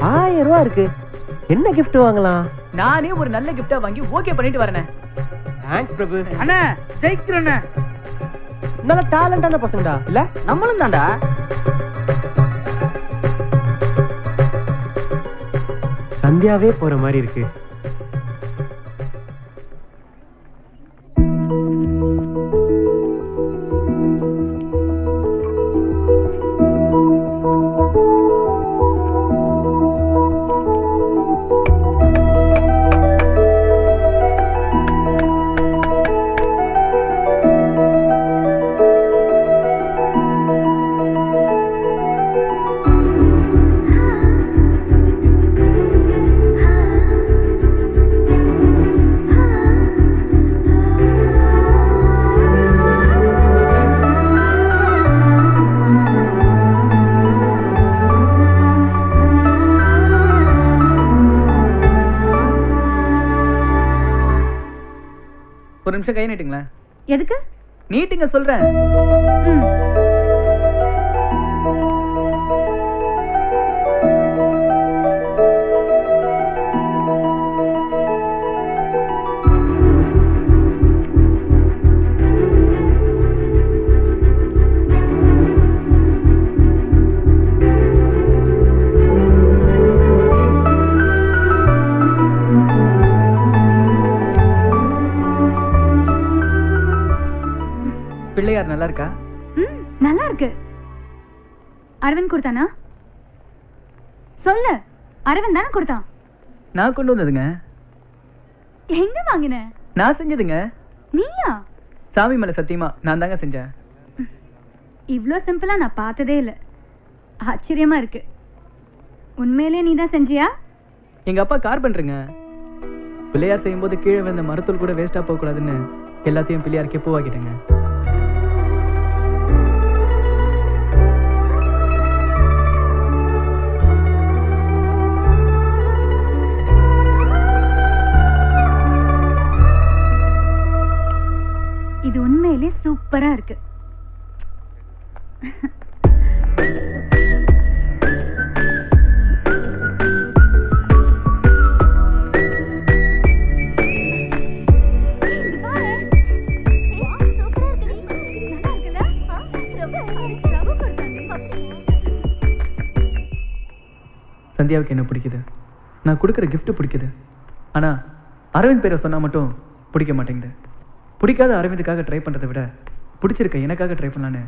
1000 ரூபா இருக்கு. என்ன கிஃப்ட் வாங்கலாம்? நானே ஒரு நல்ல கிஃப்டா வாங்கி ஓகே பண்ணிட்டு வரேனே. தேங்க்ஸ் பிரபு. அண்ணா ஜெயிக்கிறேண்ணே. நல்ல டேலண்டான பசங்கடா. இல்ல நம்மளும் தான்டா. சந்தியாவே போற மாதிரி இருக்கு. ஒரு நிமிஷம் கை நீட்டுங்களேன். எதுக்கு நீட்டுங்க சொல்றேன். பிள்ளையார் நல்லா இருக்கா? நல்லா இருக்கு. அரவிந்த் கொடுத்தானா? சொல்லு. அரவிந்த் தானே கொடுத்தான். நான் கொண்டு வந்ததுங்க. எங்க வாங்கின? நான் செஞ்சதுங்க. நீயா? சாமி மேல சத்தியமா நான் தாங்க செஞ்சேன். இவ்ளோ சிம்பிளா நான் பார்த்ததே இல்ல. ஆச்சரியமா இருக்கு. உண்மையிலே நீ தான் செஞ்சியா? எங்க அப்பா கார்பெண்டருங்க. பிள்ளையார் செய்யும்போது கீழே வந்த மரத்தூள் கூட வேஸ்டா போக கூடாதுன்னு எல்லாத்தையும் பிள்ளையாருக்கே பூவாக்கிட்டேங்க. இது உண்மையிலே சூப்பரா இருக்கு. சந்தியாவுக்கு என்ன பிடிக்குது, நான் கொடுக்குற gift பிடிக்குது. ஆனா அரவிந்த் பேரை சொன்னா மட்டும் பிடிக்க மாட்டேங்குது. பிடிக்காத அரவிந்துக்காக ட்ரை பண்றதை விட பிடிச்சிருக்க எனக்காக ட்ரை பண்ணலான்னு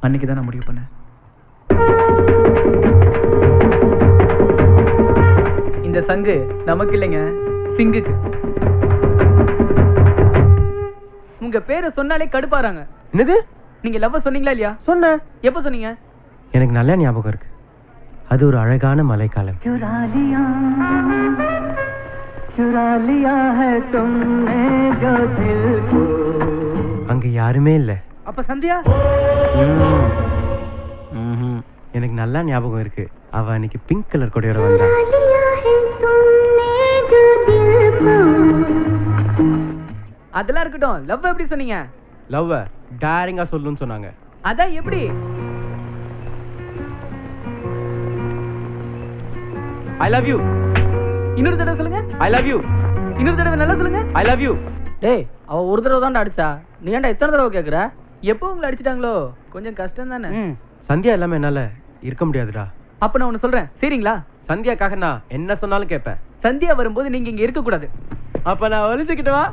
அன்னைக்கு தான் நான் முடிவு பண்ணேன். இந்த சங்கு நமக்கு இல்லைங்க, சிங்குக்கு. உங்க பேரை சொன்னாலே கடுப்பாறாங்க. என்னது? நீங்க லவ் சொன்னீங்களா இல்லையா? சொன்ன. எப்ப சொன்னீங்க? எனக்கு நல்ல ஞாபகம் இருக்கு. அது ஒரு அழகான மழைக்காலம். அங்க யாருமே இல்ல. அப்ப சந்தியா? எனக்கு நல்லா ஞாபகம் இருக்கு. அவ அன்னைக்கு பிங்க் கலர் கொடையோட வந்தா. அதெல்லாம் இருக்கட்டும், லவ் எப்படி சொன்னீங்க? லவ் டைரிங்கா சொல்லுன்னு சொன்னாங்க. அதான் எப்படி? I love you. இன்னொரு தடவை சொல்லுங்க. I love you. இன்னொரு தடவை நல்லா சொல்லுங்க. I love you. டேய், அவ ஒரு தடவை தான்டா அடிச்சா. நீ ஏன்டா இத்தனை தடவை கேக்குற? எப்போ உங்களை அடிச்சிட்டாங்களோ கொஞ்சம் கஷ்டம் தானே. சந்தியா இல்லாம என்னால இருக்க முடியாதுடா. அப்ப நான் ஒண்ணு சொல்றேன், சரிங்களா? சந்தியாக்காக நான் என்ன சொன்னாலும் கேட்பேன். சந்தியா வரும்போது நீங்க இங்க இருக்க கூடாது. அப்ப நான் ஒளிஞ்சுக்கிட்டு வா.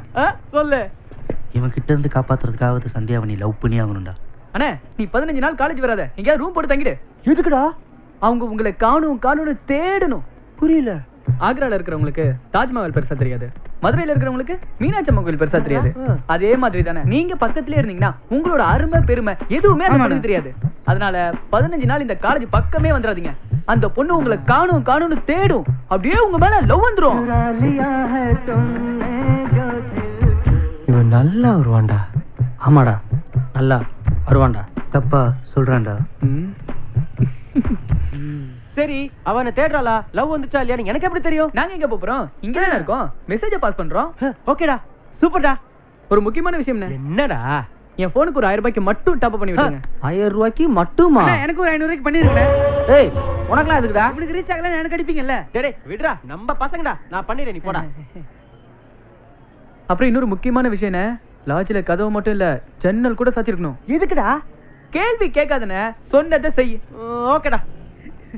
சொல்லு. இவன் கிட்ட இருந்து காப்பாத்துறதுக்காக சந்தியாவை நீ லவ் பண்ணி ஆகணும்டா. அண்ணே, நீ 15 நாள் காலேஜ் வராத, எங்கேயாவது ரூம் போட்டு தங்கிடு. எதுக்குடா? அவங்க உங்களை காணும்னு தேடணும். புரியல. ஆக்ரால இருக்கிறவங்களுக்கு தாஜ்மஹால் பெருசா தெரியாது, மதுரையில இருக்கிறவங்களுக்கு மீனாட்சி அம்மன் கோயில் பெருசா தெரியாது. அதே மாதிரி தானே நீங்க பக்கத்திலே இருந்தீங்கன்னா உங்களோட அருமை பெருமை எதுவுமே அந்த தெரியாது. அதனால 15 நாள் இந்த காலேஜ் பக்கமே வந்துடாதீங்க. அந்த பொண்ணு உங்களை காணும்னு தேடும். அப்படியே உங்க மேல லவ் வந்துரும். இவன் நல்லா வருவான்டா. ஆமாடா, நல்லா வருவான்டா. தப்பா சொல்றான்டா. சரி, அவனை தேடுறாளா? லவ் வந்துச்சா இல்லையா எனக்கு எப்படி தெரியும்? நாங்க எங்க போறோம்? இங்க தானே இருக்கோம். மெசேஜ பாஸ் பண்றோம். ஓகேடா, சூப்பர்டா. ஒரு முக்கியமான விஷயம். என்னடா? என் போனுக்கு ஒரு 1000 ரூபாய்க்கு மட்டும் டாப் பண்ணி விட்டுருங்க. 1000 ரூபாய்க்கு மட்டுமா? எனக்கு ஒரு 500 ரூபாய்க்கு பண்ணிருக்கேன். ஏய், உனக்குலாம் எதுக்குடா? உங்களுக்கு ரீச் ஆகல எனக்கு அடிப்பீங்கல்ல. டேய் விடுடா, நம்ம பசங்கடா. நான் பண்ணிடுறேன், நீ போடா. அப்புறம் இன்னொரு முக்கியமான விஷயம், லாட்ஜ்ல கதவு மட்டும் இல்ல, ஜன்னல் கூட சாத்திருக்கணும். எதுக்குடா? கேள்வி கேட்காதனே, சொன்னதை செய். ஓகேடா.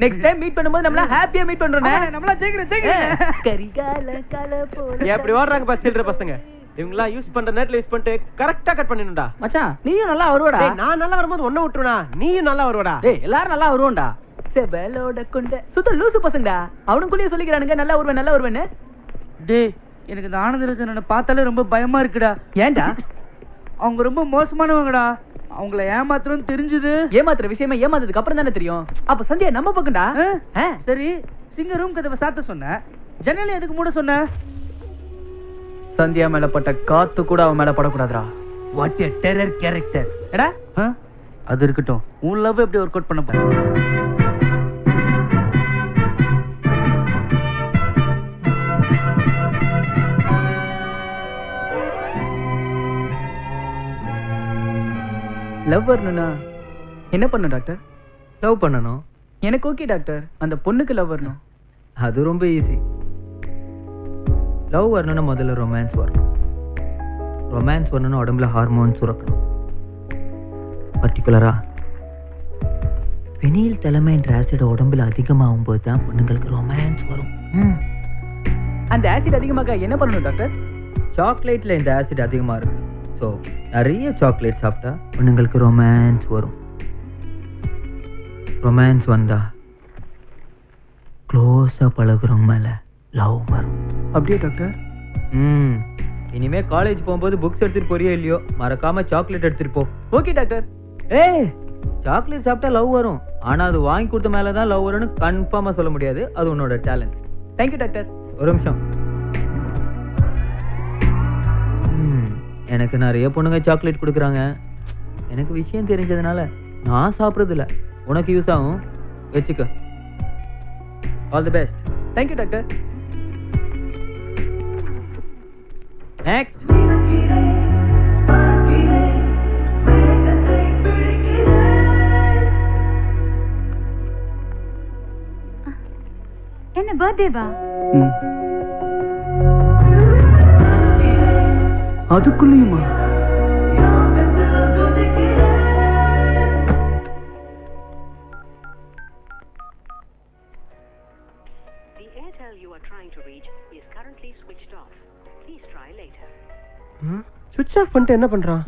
நெக்ஸ்ட் டைம் மீட் பண்ணும்போது நம்மள ஹாப்பியா மீட் பண்றோம். நம்மள ஜெயிக்கிறேன். கரிகால கல போல எப்படி ஓடுறாங்க பா சில்ற பசங்க. இவங்கலாம் யூஸ் பண்ற நேட்ல யூஸ் பண்ணிட்டு கரெக்ட்டா கட் பண்ணிடணும்டா. மச்சான் நீயும் நல்லா வருவடா. டேய் நான் நல்லா வரும்போது ஒண்ணு விட்டுறனா. நீயும் நல்லா வருவடா. டேய் எல்லாரும் நல்லா வருவோம்டா. செபலோட கொண்ட சுத்த லூசு பசங்கடா. அவனுக்குள்ளேயே சொல்லிக்கிறானுங்க நல்லா வருவேன்னு. டேய் எனக்கு இந்த ஆனந்தராஜனை பார்த்தாலே ரொம்ப பயமா இருக்குடா. ஏன்டா? அவங்க ரொம்ப மோசமானவங்கடா. அவங்கள ஏமாத்துறோம்னு தெரிஞ்சது. ஏமாத்துற விஷயமா ஏமாத்ததுக்கு அப்புறம் தானே தெரியும். அப்ப சந்தியா நம்ம பக்கம்டா. சரி சிங்க ரூம் கதவை சாத்த சொன்ன, ஜன்னலை எதுக்கு மூட சொன்ன? சந்தியா மேல பட்ட காத்து கூட அவன் மேல படக்கூடாதுடா. What a terror character. எடா அது இருக்கட்டும், உன் லவ் எப்படி ஒர்க் அவுட் பண்ண போற? லவ் வரணும்னா என்ன பண்ணணும் டாக்டர்? லவ் பண்ணணும். எனக்கு ஓகே டாக்டர். அந்த பொண்ணுக்கு லவ் வரணும். அது ரொம்ப ஈஸி. லவ் வரணும்னா முதல்ல ரொமான்ஸ் வரணும். ரொமான்ஸ் வரணும்னா உடம்புல ஹார்மோன்ஸ் சுரக்கணும். பர்டிகுலரா ஃபெனில் தலைமைன்ற ஆசிட் உடம்புல அதிகமாகும் போது தான் பொண்ணுங்களுக்கு ரொமான்ஸ் வரும். அந்த ஆசிட் அதிகமாக என்ன பண்ணணும் டாக்டர்? சாக்லேட்ல இந்த ஆசிட் அதிகமா இருக்கு. ஸோ நிறைய சாக்லேட் சாப்பிட்டா பொண்ணுங்களுக்கு ரொமான்ஸ் வரும். ரொமான்ஸ் வந்தா க்ளோஸா பழகுறவங்க மேல லவ் வரும். அப்படியே டாக்டர்? இனிமே காலேஜ் போகும்போது புக்ஸ் எடுத்துட்டு போறியோ இல்லையோ மறக்காம சாக்லேட் எடுத்துட்டு போ. Okay doctor. சாக்லேட் சாப்பிட்டா லவ் வரும். ஆனா அது வாங்கி கொடுத்த மேலதான் லவ் வரும்னு கன்ஃபார்மா சொல்ல முடியாது. அது உன்னோட டேலண்ட். Thank you doctor. ஒரு நிமிஷம். எனக்கு நிறைய பொண்ணுங்க சாக்லேட் கொடுக்குறாங்க. எனக்கு விஷயம் தெரிஞ்சதுனால நான் சாப்பிட்றது இல்லை. உனக்கு யூஸ் ஆகும், வச்சுக்க. All the best. Thank you doctor. Next. என்ன பர்த்டேவா? அதுக்குள்ளேயுமா? ஸ்விட்ச் ஆஃப் பண்ணிட்டு என்ன பண்றான்?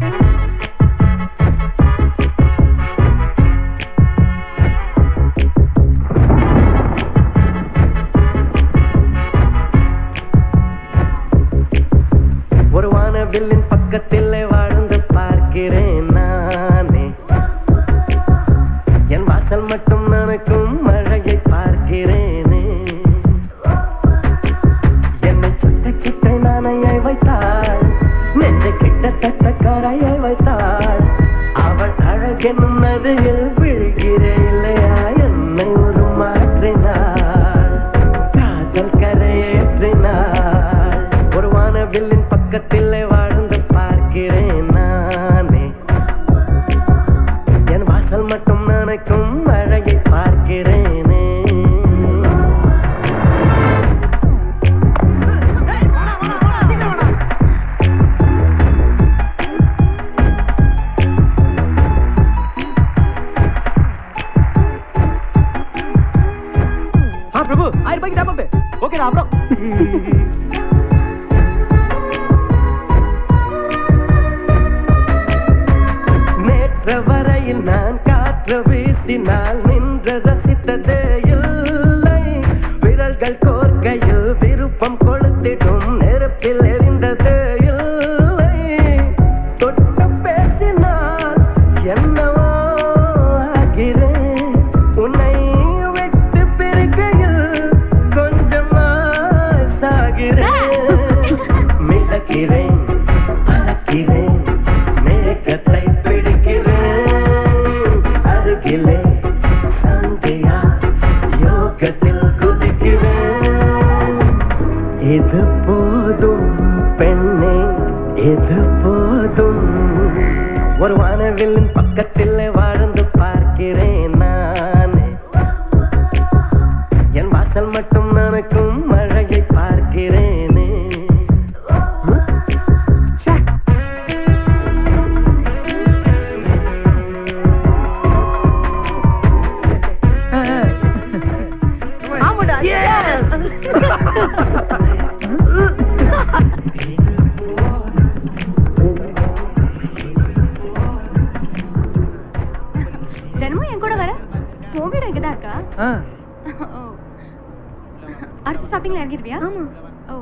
ஒரு வானவில்லின் பக்கத்தில் வாழ்ந்து பார்க்கிறேன் நானே. என் வாசல் மட்டும் நனக்கும் மழையை பார்க்கிறேனே. என்னை சுட்ட சுட்ட நானையை வைத்தாள், நெஞ்சை கிட்டத்தட்ட கரையை வைத்தாள். அவள் அழகெனும் நதியில் விழுகிறேன் இல்லையா? என்னை ஒரு மாற்றினாள், காதல் கரையேற்றினாள். ஒரு வானவில்லின் பக்கத்தில் வாழ்ந்து பார்க்கிறேன் நானே. என் வாசல் மட்டும் நனைக்கும் மழையை பார்க்கிறேனே. பிரபு 1000 ரூபாய்க்கு டாப் அப். ஓகேடா அப்புறம். நேற்று வரையில் நான் காற்று வீசினால் நின்று ரசித்ததே இல்லை. விரல்கள் கோர்க்கையில் விருப்பம் கொளுத்திடும் நெருப்பில் எரிந்ததே இல்லை. தொட்டு பேசினால் என்னவோ ஆகிறேன். உன்னை விட்டு பிரிக்கையில் கொஞ்சமா சாகிறேன். மிதக்கிறேன், அழக்கிறேன், மேகத்தை பிடிக்கிறேன். அருகிலே சந்தியா யோகத்தில் குதிக்கிறேன். இது போதும் பெண்ணே, இது போதும். ஒரு வானவில்லின் பக்கத்தில் வாழ்ந்து பார்க்கிறேன் நானே. என் வாசல் மட்டும் நனக்கும் மழையை பார்க்கிறேனே.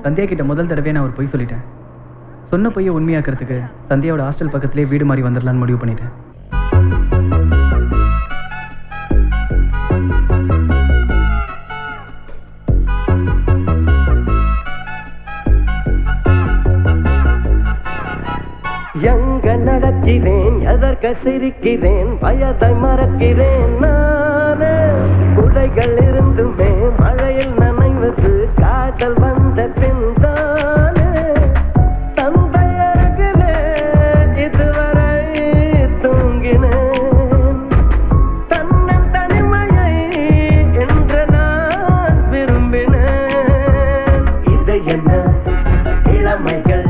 சந்தியா கிட்ட முதல் தடவை நான் ஒரு பொய் சொல்லிட்டேன். சொன்ன பொய்யை உண்மையாக்குறதுக்கு சந்தியாவோட ஹாஸ்டல் பக்கத்திலே வீடு மாறி வந்துடலான்னு முடிவு பண்ணிட்டேன். எங்க நடக்கிறேன், எதற்கு சிரிக்கிறேன், பயத்தை மறக்கிறேன் நானே. குடைகள் இருந்துமே மழையில் நனைவது காதல் வந்த பின் தானே. தந்தை அருகிலே இதுவரை தூங்கினேன். தன்னன் தனிமையை என்று நான் விரும்பினேன். இதை என்ன இளமைகள்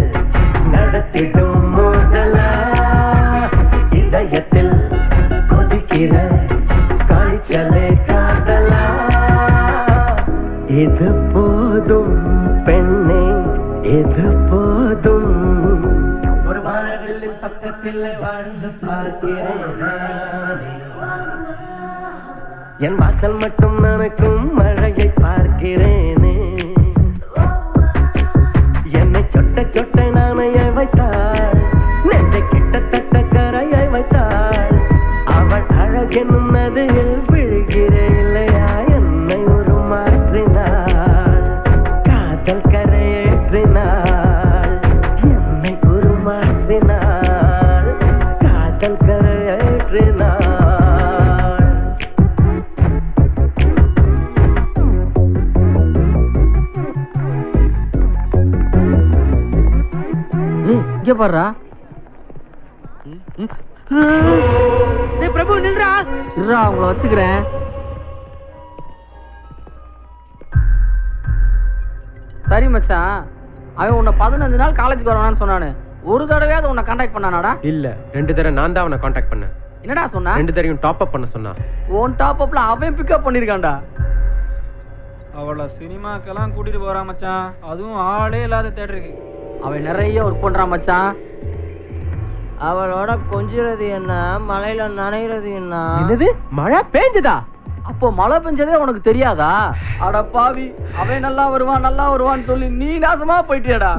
நடத்திடும் மோதலா, இதயத்தில் கொதிக்கிற காய்ச்சலே காதலா. இது போதும் பெண்ணே, இது போதும். ஒரு வானவில்லின் பக்கத்தில் வாழ்ந்து பார்க்கிறேன். என் வாசல் மட்டும் நனக்கும் மழையை பார்க்கிறேனே. என்னை சொட்ட சொட்ட நாணையை வைத்தாள், நெஞ்சை கிட்டத்தட்ட கரையை வைத்தாள். அவள் அழகெனும் நதியில் விழுகிறே இல்லையா, என்னை உருமாற்றினாள். காதல் கரையேற்றினாள், என்னை உருமாற்றினாள். காதல் கரையேற்றினாள். இங்க பாருடா. பிரபு நில்றா. இருடா, உங்களை வச்சுக்கிறேன். சரி மச்சான், அவன் உன்னை 15 நாள் காலேஜுக்கு வரணும்னு சொன்னானு. ஒரு தடவையாவது உன்னை கான்டாக்ட் பண்ணானாடா? இல்ல, 2 தடவை நான் தான் அவனை கான்டாக்ட் பண்ணேன். என்னடா சொன்னா? 2 தடவையும் டாப் அப் பண்ண சொன்னா. உன் டாப் அப்ல அவன் பிக்கப் பண்ணிருக்கான்டா. அவளை சினிமாக்கெல்லாம் கூட்டிட்டு போறான் மச்சான், அதுவும் ஆளே இல்லாத தேட்டருக்கு. அவன் நிறைய ஒர்க் பண்றான் மச்சான். அவளோட கொஞ்சிறது என்ன, மழையில நனைகிறது என்ன? என்னது, மழை பெஞ்சதா? அப்போ மழை பெஞ்சதே உனக்கு தெரியாதா? அட பாவி, அவன் நல்லா வருவான் நல்லா வருவான்னு சொல்லி நீ நாசமா போயிட்டியடா.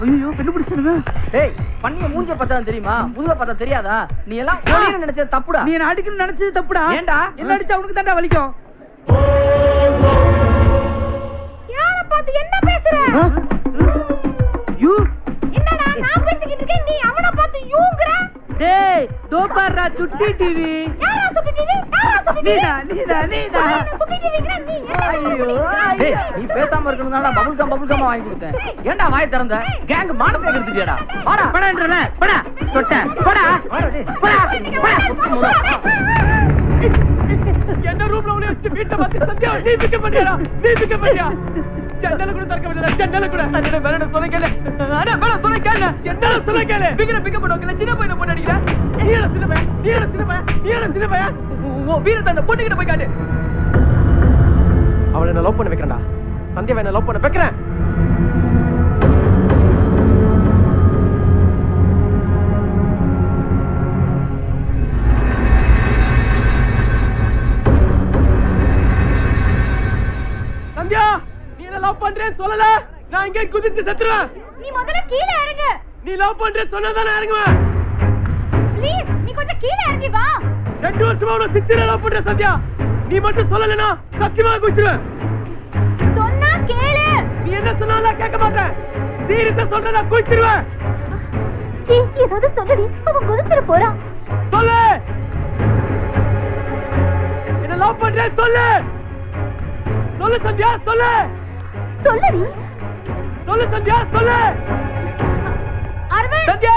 ஐயோ, கண்டுபிடிச்சிருங்க. டேய், பண்ணிய மூஞ்ச பார்த்தா தெரியுமா, முதுக பார்த்தா தெரியாதா? நீ எல்லாம் ஒளியன்னு நினைச்சது தப்புடா. நீ என்ன அடிக்கணும்னு நினைச்சது தப்புடா. ஏன்டா? என்ன அடிச்சா உனக்கு தான்டா வலிக்கும். யார பார்த்து என்ன பேசுற? யூ என்னடா நான் பேசிக்கிட்டு இருக்கேன், நீ அவனை பார்த்து யூங்கற? டேய், தோ பாருடா சுட்டி டிவி. யாரா சுட்டி டிவி? யாரா சுட்டி டிவி? நீதா. சுட்டி டிவிங்கற நீ. ஐயோ, டேய், நீ பேசாம இருக்கணும்னா பபுள் கம் வாங்கி கொடுத்தேன். ஏன்டா வாய் திறந்த? கேங் மானத்தை கெடுத்துட்டியடா. வாடா படன்றல படா சொட்ட படா படா. என்ன ரூம்ல உள்ள வச்சு வீட்டை பார்த்து சந்தியா நீ பிக்கப் பண்ணியா? நீ பிக்கப் பண்ணியா? ஜன்னல கூட தரக்க முடியல. ஜன்னல கூட அண்ணே வேற சொல்ல கேளு. அண்ணே வேற சொல்ல கேளு. ஜன்னல சொல்ல கேளு. பிக்கப் பண்ணுவல சின்ன பையனை போட்டு அடிக்கற. நீல சின்ன பையன். ஓ வீரத்தை அந்த பொண்ணுகிட்ட போய் காட்டு. அவளை நான் லவ் பண்ண வைக்கிறேன்டா. சந்தியாவை நான் லவ் பண்ண வைக்கிறேன். சந்தியா, நீ என்ன லவ் பண்றேன்னு சொல்லல, நான் இங்கே குதிச்சு செத்துருவேன். நீ முதல்ல கீழே இறங்கு. நீ லவ் பண்றேன்னு சொன்னா நான் இறங்குவேன். ப்ளீஸ், நீ கொஞ்சம் கீழே இறங்கி வா. 2 வருஷமா உன சிக்ஸில லவ் பண்ற சந்தியா, நீ மட்டும் சொல்லலனா சத்தியமா குதிச்சுவேன். சொன்னா கேளு. நீ என்ன சொன்னாலும் கேட்க மாட்டேன். சீரியஸா சொல்றேன், குதிச்சிடுவேன். ஏதாவது சொல்லுடி, அவன் குதிச்சிட போறான். சொல்லு, என்ன லவ் பண்றேன்னு சொல்லு. சொல்லு சந்தியா, சொல்லு. சொல்லுடி. சொல்லு சந்தியா, சொல்லு. அரவிந்த். சந்தியா,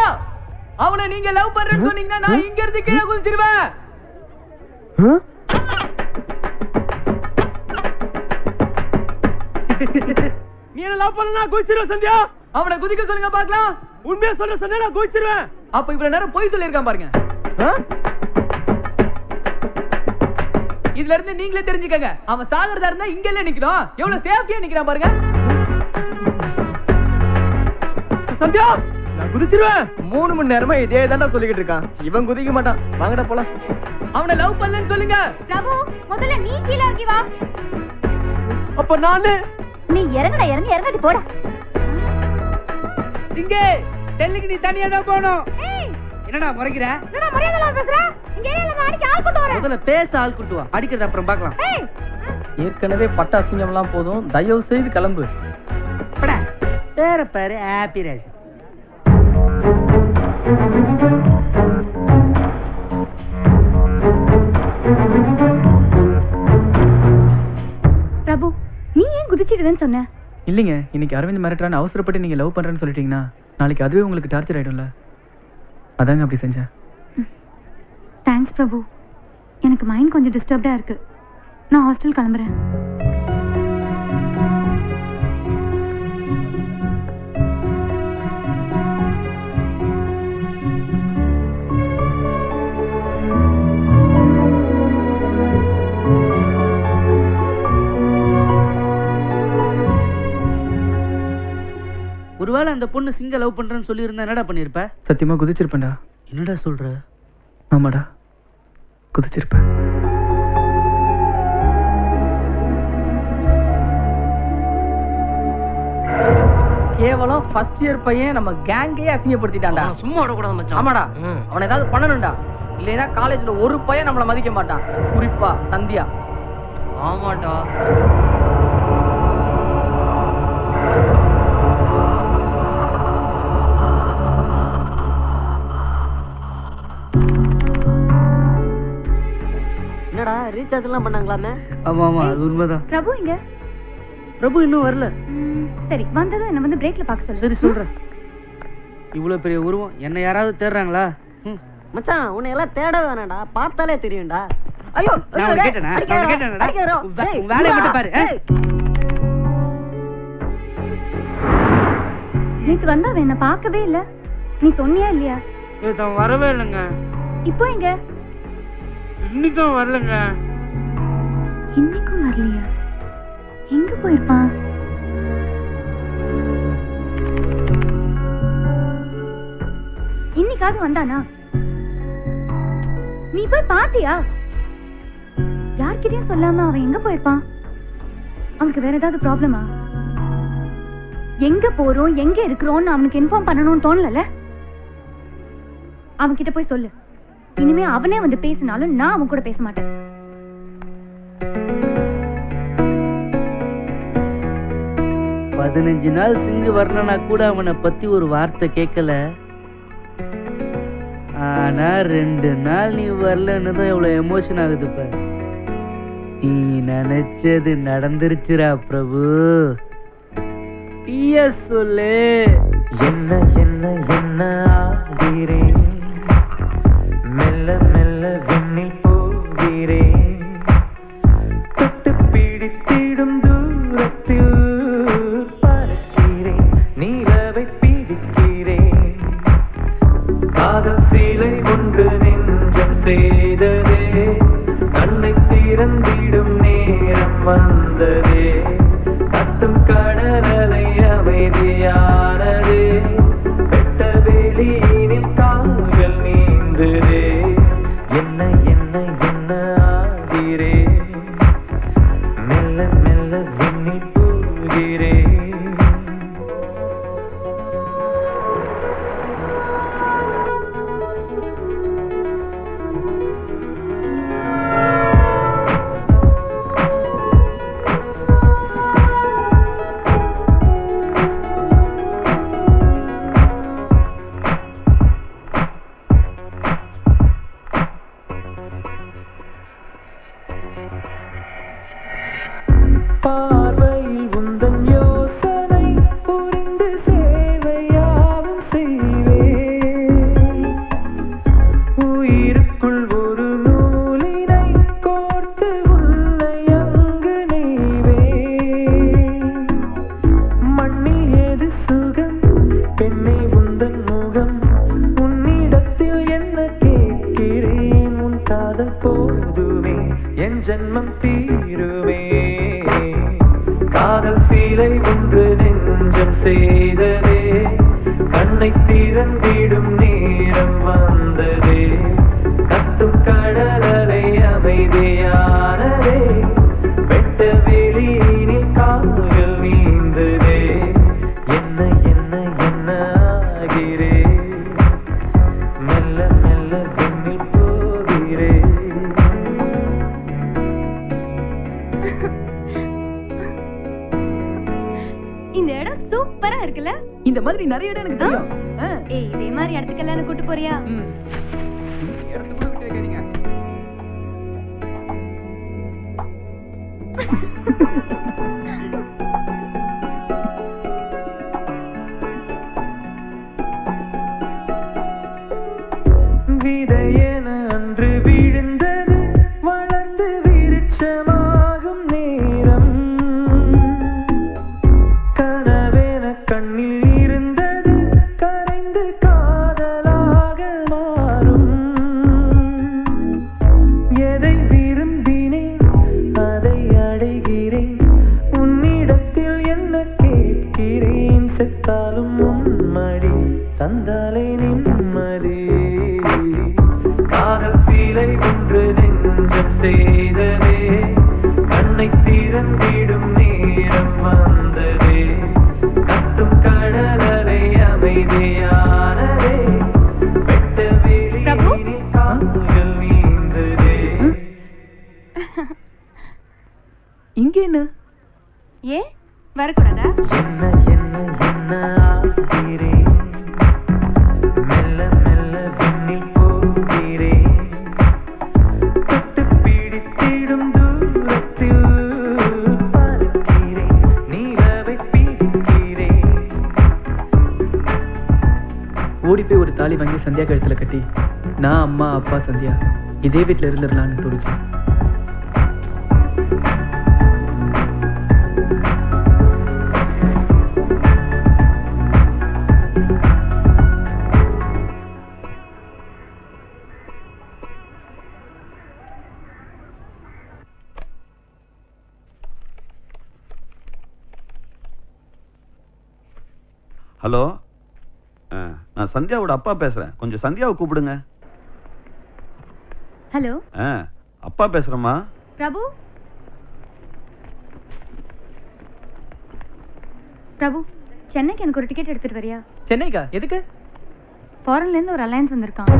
அவனை நீங்க லவ் பண்றேன்னு சொன்னீங்கன்னா நான் இங்க இருந்து கீழே குதிச்சிடுவேன். நீ என்ன லவ் பண்ணா குதிச்சிருவ சந்தியா. அவனை குதிக்க சொல்லுங்க பார்க்கலாம். உண்மையா சொல்ற சந்தியா, நான் குதிச்சிருவேன். அப்ப இவ்வளவு நேரம் போய் சொல்லியிருக்கான் பாருங்க. இதுல இருந்து நீங்களே தெரிஞ்சுக்கங்க. அவன் சாகறதா இருந்தா இங்க இல்ல நிக்கணும். எவ்வளவு சேஃப்டியா நிக்கிறான் பாருங்க. சந்தியா, நான் குதிச்சிருவேன். 3 மணி நேரமா இதே தான்டா சொல்லிக்கிட்டு இருக்கான். இவன் குதிக்க மாட்டான். வாங்கடா போலாம். அவனை லவ் பண்ணலன்னு சொல்லுங்க. பிரபு, முதல்ல நீ கீழ இறங்கி வா. அப்ப நானு நீ இறங்கடி போடா. சிங்கே, டெல்லிக்கு நீ தனியா தான் போணும். என்னடா முறைக்கிற? என்னடா மரியாதையா பேசுற? இங்க ஏரியால நான் அடிக்க ஆள் கொண்டு வரேன். முதல்ல பேச ஆள் கொண்டு வா. அடிக்கிறது அப்புறம் பார்க்கலாம். ஏற்கனவே பட்ட அசிங்கம்லாம் போதும். தயவு செய்து கிளம்பு. படா. பேர பாரு ஹாப்பி ராஜ். பிரபு, நீ ஏன் குதிச்சிடுவேன்னு சொன்ன? இல்லைங்க, இன்னைக்கு அரவிந்த் மிரட்டுறான்னு அவசரப்பட்டு நீங்க லவ் பண்றேன்னு சொல்லிட்டீங்கன்னா நாளைக்கு அதுவே உங்களுக்கு டார்ச்சர் ஆயிடும்ல. அதாங்க அப்படி செஞ்சேன். தேங்க்ஸ் பிரபு. எனக்கு மைண்ட் கொஞ்சம் டிஸ்டர்ப்டா இருக்கு. நான் ஹாஸ்டல் கிளம்புறேன். ஒருவேளை அந்த பொண்ணு சிங்க லவ் பண்றேன்னு சொல்லி இருந்தா என்னடா பண்ணிருப்ப? சத்தியமா குதிச்சிருப்பேன்டா. என்னடா சொல்ற? ஆமாடா, குதிச்சிருப்பேன். கேவலம் ஃபர்ஸ்ட் இயர் பையன் நம்ம கேங்கே அசிங்கப்படுத்திட்டான்டா. சும்மா விடக்கூடாது மச்சான். ஆமாடா, அவனை ஏதாவது பண்ணணும்டா. இல்லைன்னா காலேஜ்ல ஒரு பையன் நம்மளை மதிக்க மாட்டான். குறிப்பா சந்தியா. ஆமாடா. என்னடா ரீசார்ஜ் எல்லாம் பண்ணாங்களாமே? ஆமா ஆமா, அது உண்மைதான். பிரபு இங்க? பிரபு இன்னும் வரல. சரி, வந்ததும் என்ன வந்து பிரேக்ல பார்க்க சொல்லு. சரி சொல்றேன். இவ்வளவு பெரிய உருவம் என்ன யாராவது தேடுறாங்களா? மச்சான், உன்னை எல்லாம் தேட வேணாம்டா, பார்த்தாலே தெரியும்டா. ஐயோ, நான் கேட்டேனா? வேலையை மட்டும் பாரு. நேத்து வந்தா என்ன பார்க்கவே இல்ல. நீ சொன்னியா இல்லையா? இவன் வரவே இல்லைங்க. இப்போ எங்க? இன்னைக்கும் வரலங்க. இன்னைக்கும் வரலையா? எங்க போயிருப்பான்? இன்னைக்காவது வந்தானா? நீ போய் பாத்தியா? யார்கிட்டயும் சொல்லாம அவன் எங்க போயிருப்பான்? அவனுக்கு வேற ஏதாவது ப்ராப்ளமா? எங்க போறோம், எங்க இருக்கிறோம்னு அவனுக்கு இன்ஃபார்ம் பண்ணணும்னு தோணல. அவன் கிட்ட போய் சொல்லு. இனிமே அவனே வந்து பேசினாலும் நான் அவன் கூட பேச மாட்டேன். பதினஞ்சு நாள் சிங்கு வரலனா கூட அவனை பத்தி ஒரு வார்த்தை கேட்கல. ஆனா 2 நாள் நீ வரலன்னு தான் எவ்வளவு எமோஷன் ஆகுது பாரு. நீ நினைச்சது நடந்துருச்சுரா பிரபு. சொல்லு. என்ன என்ன என்ன ஆகிறேன், மெல்ல மெல்ல விண்ணில் போகிறேன், தொட்டு பிடித்திடும் தூரத்தில் பறக்கிறேன், நீலவை பிடிக்கிறேன், காதல் சீலை ஒன்று நெஞ்சம் செய்ததே, கண்ணை திறந்திடும் நேரம் வந்ததே, கத்தும் கடலலை அமைதியானதே, வெட்ட வெளியினில் கால்கள் நீந்துதே, என்ன என்ன என்ன ஆகிறேன், மெல்ல மெல்ல விண்ணில் போகிறேன். பார்வையில் உந்தன் யோ சீலை ஒன்று நெஞ்சம் செய்ததே கண்ணை திறந்திடும் நேரம் வந்ததே கத்தும் கடலலை அமைதியானதே வெட்ட வெளியினில் கால்கள் நீந்ததே என்ன என்ன என்ன ஆகிறே மெல்ல மெல்ல விண்ணில் போகிறே இந்த இடம் சூப்பரா இருக்குல்ல? இந்த மாதிரி நிறைய இடம் எனக்கு தெரியும். ஏய் இதே மாதிரி இடத்துக்கெல்லாம் என்ன கூட்டி போறியா? இடத்துக்கு கூட விட்டு வைக்காதீங்க. விதையென அன்று விழுந்தது வளர்ந்து விருட்சமாகும் நேரம் கனவென கண்ணில் இருந்தது கரைந்து காதலாக மாறும் எதை விரும்பினேன் அதை அடைகிறேன் உன்னிடத்தில் என்ன கேட்கிறேன் செத்தாலும் உன்மடி தந்தாலே நிம்மதி காதல் சீலை ஒன்று நெஞ்சம் செய்ததே கண்ணை திறந்திடும் நேரம் வந்ததே கத்தும் கடலலை அமைதியானதே வெட்ட வெளியினில் கால்கள் நீந்ததே இங்க என்ன? ஏன் வரக்கூடாதா? என்ன என்ன என்ன ஆகிறேன் மெல்ல மெல்ல விண்ணில் போகிறேன் தொட்டு பிடித்திடும் தூரத்தில் பறக்கிறேன் நீலவை பிடிக்கிறேன் ஓடி போய் ஒரு தாலி வாங்கி சந்தியா கழுத்துல கட்டி நான் அம்மா அப்பா சந்தியா இதே வீட்டில் இருந்துடலான்னு தோணுச்சு. ஹலோ, நான் சந்தியாவோட அப்பா பேசுறேன். கொஞ்சம் சந்தியாவை கூப்பிடுங்க. ஹலோ அப்பா பேசுறேம்மா. பிரபு பிரபு சென்னைக்கு எனக்கு ஒரு டிக்கெட் எடுத்துட்டு வரியா? சென்னைக்கா? எதுக்கு? ஃபாரின்ல இருந்து ஒரு அலையன்ஸ் வந்திருக்கான்.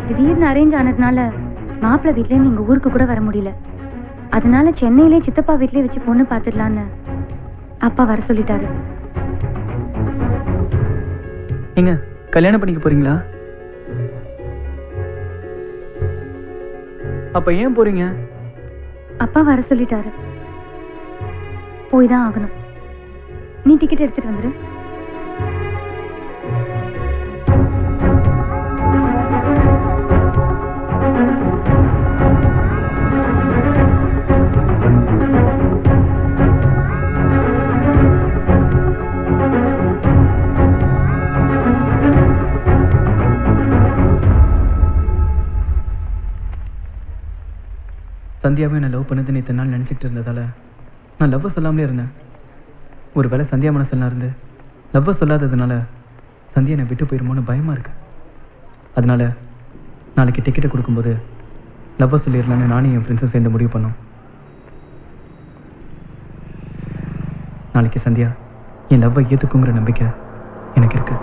திடீர்னு அரேஞ்ச் ஆனதுனால மாப்பிள்ளை வீட்ல இருந்து எங்க ஊருக்கு கூட வர முடியல. அதனால சென்னையிலே சித்தப்பா வீட்லயே வச்சு பொண்ணு பாத்துடலான்னு அப்பா வர சொல்லிட்டாரு. நீங்க கல்யாணம் பண்ணிக்க போறீங்களா? அப்ப ஏன் போறீங்க? அப்பா வர சொல்லிட்டாரு, போய் தான் ஆகணும். நீ டிக்கெட் எடுத்துட்டு வந்துரு. சந்தியாவை நான் லவ் பண்ணது இத்தனை நாள் நினச்சிக்கிட்டு இருந்ததால நான் லவ்வை சொல்லாமலே இருந்தேன். ஒரு வேளை சந்தியா மனசெல்லாம் இருந்து லவ்வை சொல்லாததுனால சந்தியா என்னை விட்டு போயிடுமோன்னு பயமாக இருக்கு. அதனால நாளைக்கு டிக்கெட்டை கொடுக்கும்போது லவ்வை சொல்லிடலான்னு நானும் என் ஃப்ரெண்ட்ஸும் சேர்ந்து முடிவு பண்ணோம். நாளைக்கு சந்தியா என் லவ்வை ஏற்றுக்குங்கிற நம்பிக்கை எனக்கு இருக்கு.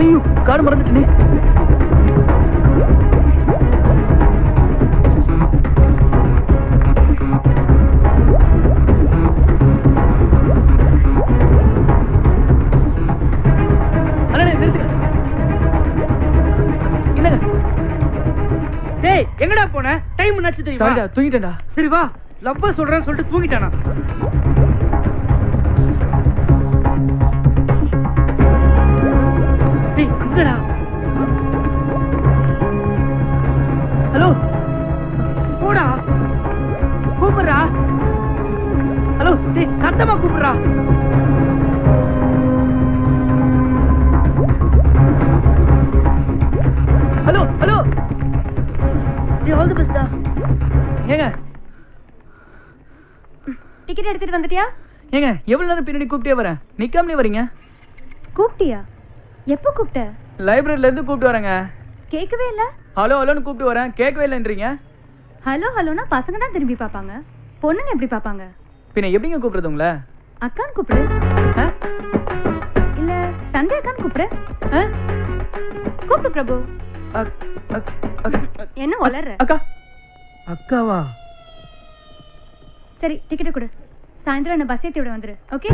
ஐயோ, கார் மறந்துட்டேனே. எங்கடா போன? டைம் என்னாச்சு தெரியுமா? தூங்கிட்டேன்டா. சரி வா, லவ்வ சொல்றேன்னு சொல்லிட்டு தூங்கிட்டானா? டேய் அங்கடா. ஹலோ போடா, கூப்பிடுறா. ஹலோ டேய் சத்தமா கூப்பிடுறா. ஆல் தி பெஸ்டா. ஏங்க டிக்கெட் எடுத்துட்டு வந்துட்டியா? ஏங்க எவ்வளவு நேரம் பின்னாடி கூப்பிட்டே வரேன், நிக்காமலே வரீங்க? கூப்பிட்டியா? எப்போ கூப்பிட்ட? லைப்ரரியில இருந்து கூப்பிட்டு வரேங்க. கேட்கவே இல்ல. ஹலோ ஹலோன்னு கூப்பிட்டு வரேன், கேட்கவே இல்லைன்றீங்க. ஹலோ ஹலோனா பசங்க தான் திரும்பி பார்ப்பாங்க, பொண்ணுங்க எப்படி பார்ப்பாங்க? பின்ன எப்படிங்க கூப்பிடுறது உங்களை? அக்கான்னு கூப்பிடு. இல்ல சந்தியா அக்கான்னு கூப்பிடு. கூப்பிடு பிரபு. என்ன வளர்ற? அக்கா. அக்காவா? சரி டிக்கெட் கொடு, சாயந்தரம் என்ன பஸ் ஏத்தி விட வந்துரு. ஓகே?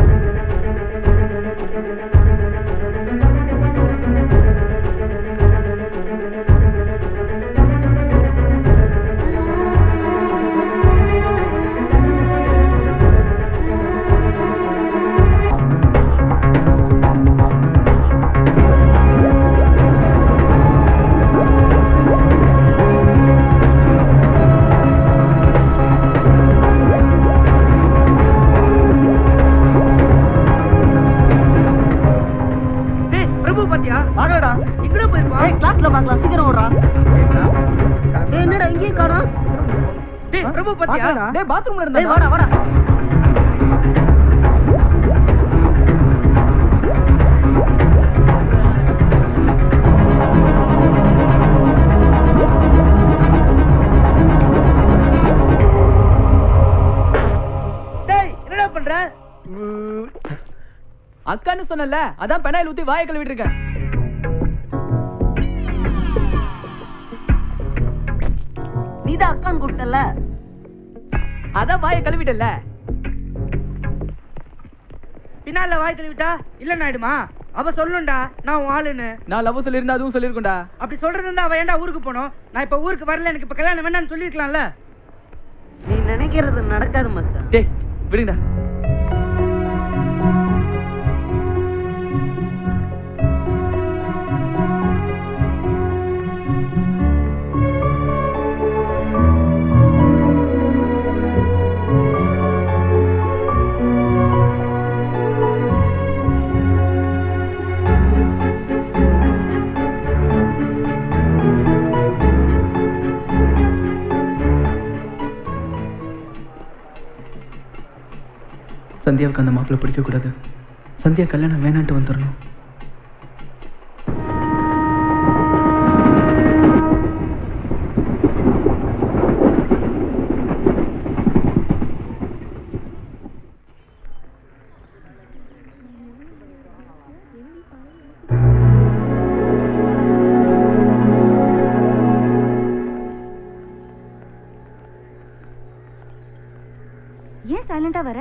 பாத்ரூம்ல இருந்தா. வாடா வாடா. டேய் என்னடா பண்ற? அக்கான்னு சொன்னல, அதான் பெனாயில் ஊத்தி வாயை கழுவிட்டு இருக்கேன். நீதான் அக்கான்னு கூப்பிட்டல, அதான் வாயை கழுவிட்டல. பின்னால வாய் கழுவிட்டா இல்ல ஆயிடுமா? அவ சொல்லுண்டா நான் உன் ஆளுன்னு. நான் லவ் சொல்லியிருந்தா அதுவும் சொல்லியிருக்கும்டா. அப்படி சொல்றது இருந்தா அவ ஏன்டா ஊருக்கு போனோம்? நான் இப்ப ஊருக்கு வரல, எனக்கு இப்ப கல்யாணம் வேண்டாம்னு சொல்லிருக்கலாம்ல. நீ நினைக்கிறது நடக்காது மச்சான். டேய் விடுங்கடா. சந்தியாவுக்கு அந்த மாப்பிள்ளை பிடிக்கக்கூடாது. சந்தியா கல்யாணம் வேணான்ட்டு வந்துடணும். ஏன் சைலண்டா வர?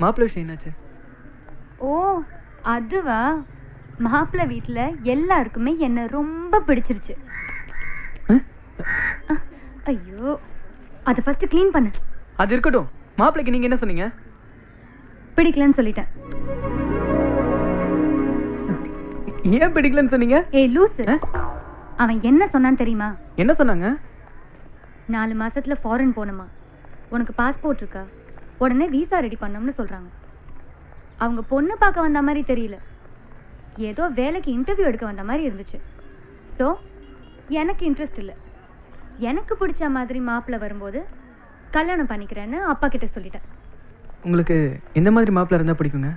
மாப்பிள்ளை விஷயம் என்னாச்சு? ஓ அதுவா, மாப்பிள்ளை வீட்டுல எல்லாருக்குமே என்ன ரொம்ப பிடிச்சிருச்சு. ஐயோ அதை ஃபர்ஸ்ட் க்ளீன் பண்ணு. அது இருக்கட்டும், மாப்பிள்ளைக்கு நீங்க என்ன சொன்னீங்க? பிடிக்கலன்னு சொல்லிட்டேன். ஏன் பிடிக்கலன்னு சொன்னீங்க? ஏய் லூசு, அவன் என்ன சொன்னான்னு தெரியுமா? என்ன சொன்னாங்க? 4 மாசத்துல ஃபாரின் போகணுமா, உனக்கு பாஸ்போர்ட் இருக்கா, உடனே விசா ரெடி பண்ணோம்னு சொல்றாங்க. அவங்க பொண்ணு பார்க்க வந்த மாதிரி தெரியல, ஏதோ வேலைக்கு இன்டர்வியூ எடுக்க வந்த மாதிரி இருந்துச்சு. ஸோ எனக்கு இன்ட்ரெஸ்ட் இல்லை. எனக்கு பிடிச்ச மாதிரி மாப்பிள்ளை வரும்போது கல்யாணம் பண்ணிக்கிறேன்னு அப்பா கிட்ட சொல்லிட்டேன். உங்களுக்கு எந்த மாதிரி மாப்பிள்ளை இருந்தா பிடிக்குங்க?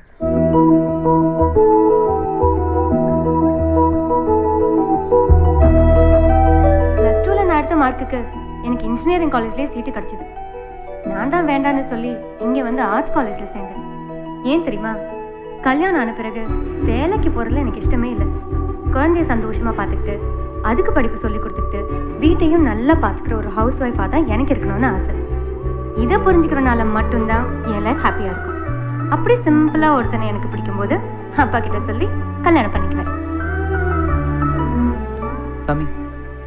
ப்ளஸ் 2ல நான் எடுத்த மார்க்குக்கு எனக்கு இன்ஜினியரிங் காலேஜ்லேயே சீட்டு கிடைச்சிது. நான் தான் வேண்டான்னு சொல்லி இங்கே வந்து ஆர்ட்ஸ் காலேஜில் சேர்ந்தேன். ஏன் தெரியுமா? கல்யாணம் ஆன பிறகு வேலைக்கு போகிறதுல எனக்கு இஷ்டமே இல்லை. குழந்தைய சந்தோஷமாக பார்த்துக்கிட்டு அதுக்கு படிப்பு சொல்லி கொடுத்துக்கிட்டு வீட்டையும் நல்லா பார்த்துக்கிற ஒரு ஹவுஸ் ஒய்ஃபாக தான் எனக்கு இருக்கணும்னு ஆசை. இதை புரிஞ்சுக்கிறனால மட்டும்தான் என் லைஃப் ஹாப்பியாக இருக்கும். அப்படி சிம்பிளாக ஒருத்தனை எனக்கு பிடிக்கும்போது அப்பா கிட்ட சொல்லி கல்யாணம் பண்ணிக்குவேன். சாமி,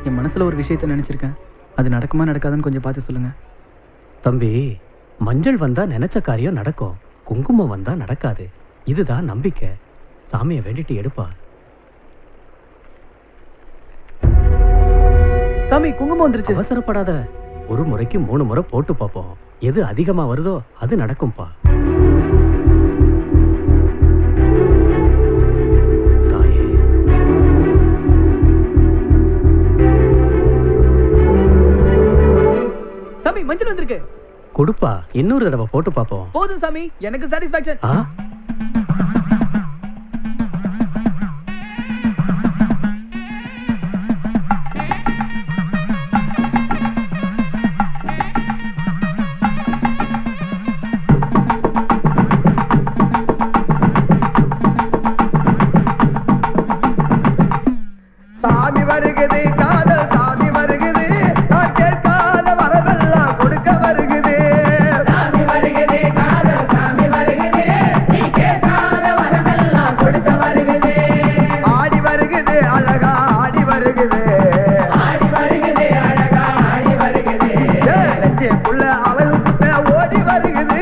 என் மனசுல ஒரு விஷயத்த நினைச்சிருக்கேன், அது நடக்குமா நடக்காதுன்னு கொஞ்சம் பார்த்து சொல்லுங்க. தம்பி, மஞ்சள் வந்தா நினைச்ச காரியம் நடக்கும், குங்குமம் வந்தா நடக்காது. இதுதான் நம்பிக்கை. சாமியை வேண்டிட்டு எடுப்பா. சாமி, குங்குமம் வந்துருச்சு. அவசரப்படாத, ஒரு முறைக்கு 3 முறை போட்டு பார்ப்போம். எது அதிகமா வருதோ அது நடக்கும்பா. தாயே, மஞ்சள் வந்திருக்கு. கொடுப்பா, இன்னொரு தடவை போட்டு பாப்போம். போதும் சாமி, எனக்கு சாட்டிஸ்பாக்சன். சாமி வருகுது, காதல் சாமி வருகுது, நான் கேட்காத வரவெல்லாம் கொடுக்க வருகுது. சாமி வருகுது, காதல் சாமி வருகுது, நீ கேட்காத வரவெல்லாம் கொடுக்க வருகுது. ஆடி வருகுது அழகா ஆடி வருகுது, ஆடி வருகுது அழகா ஆடி வருகுது. நெஞ்சுக்குள்ள அழகு குத்த ஓடி வருகுது.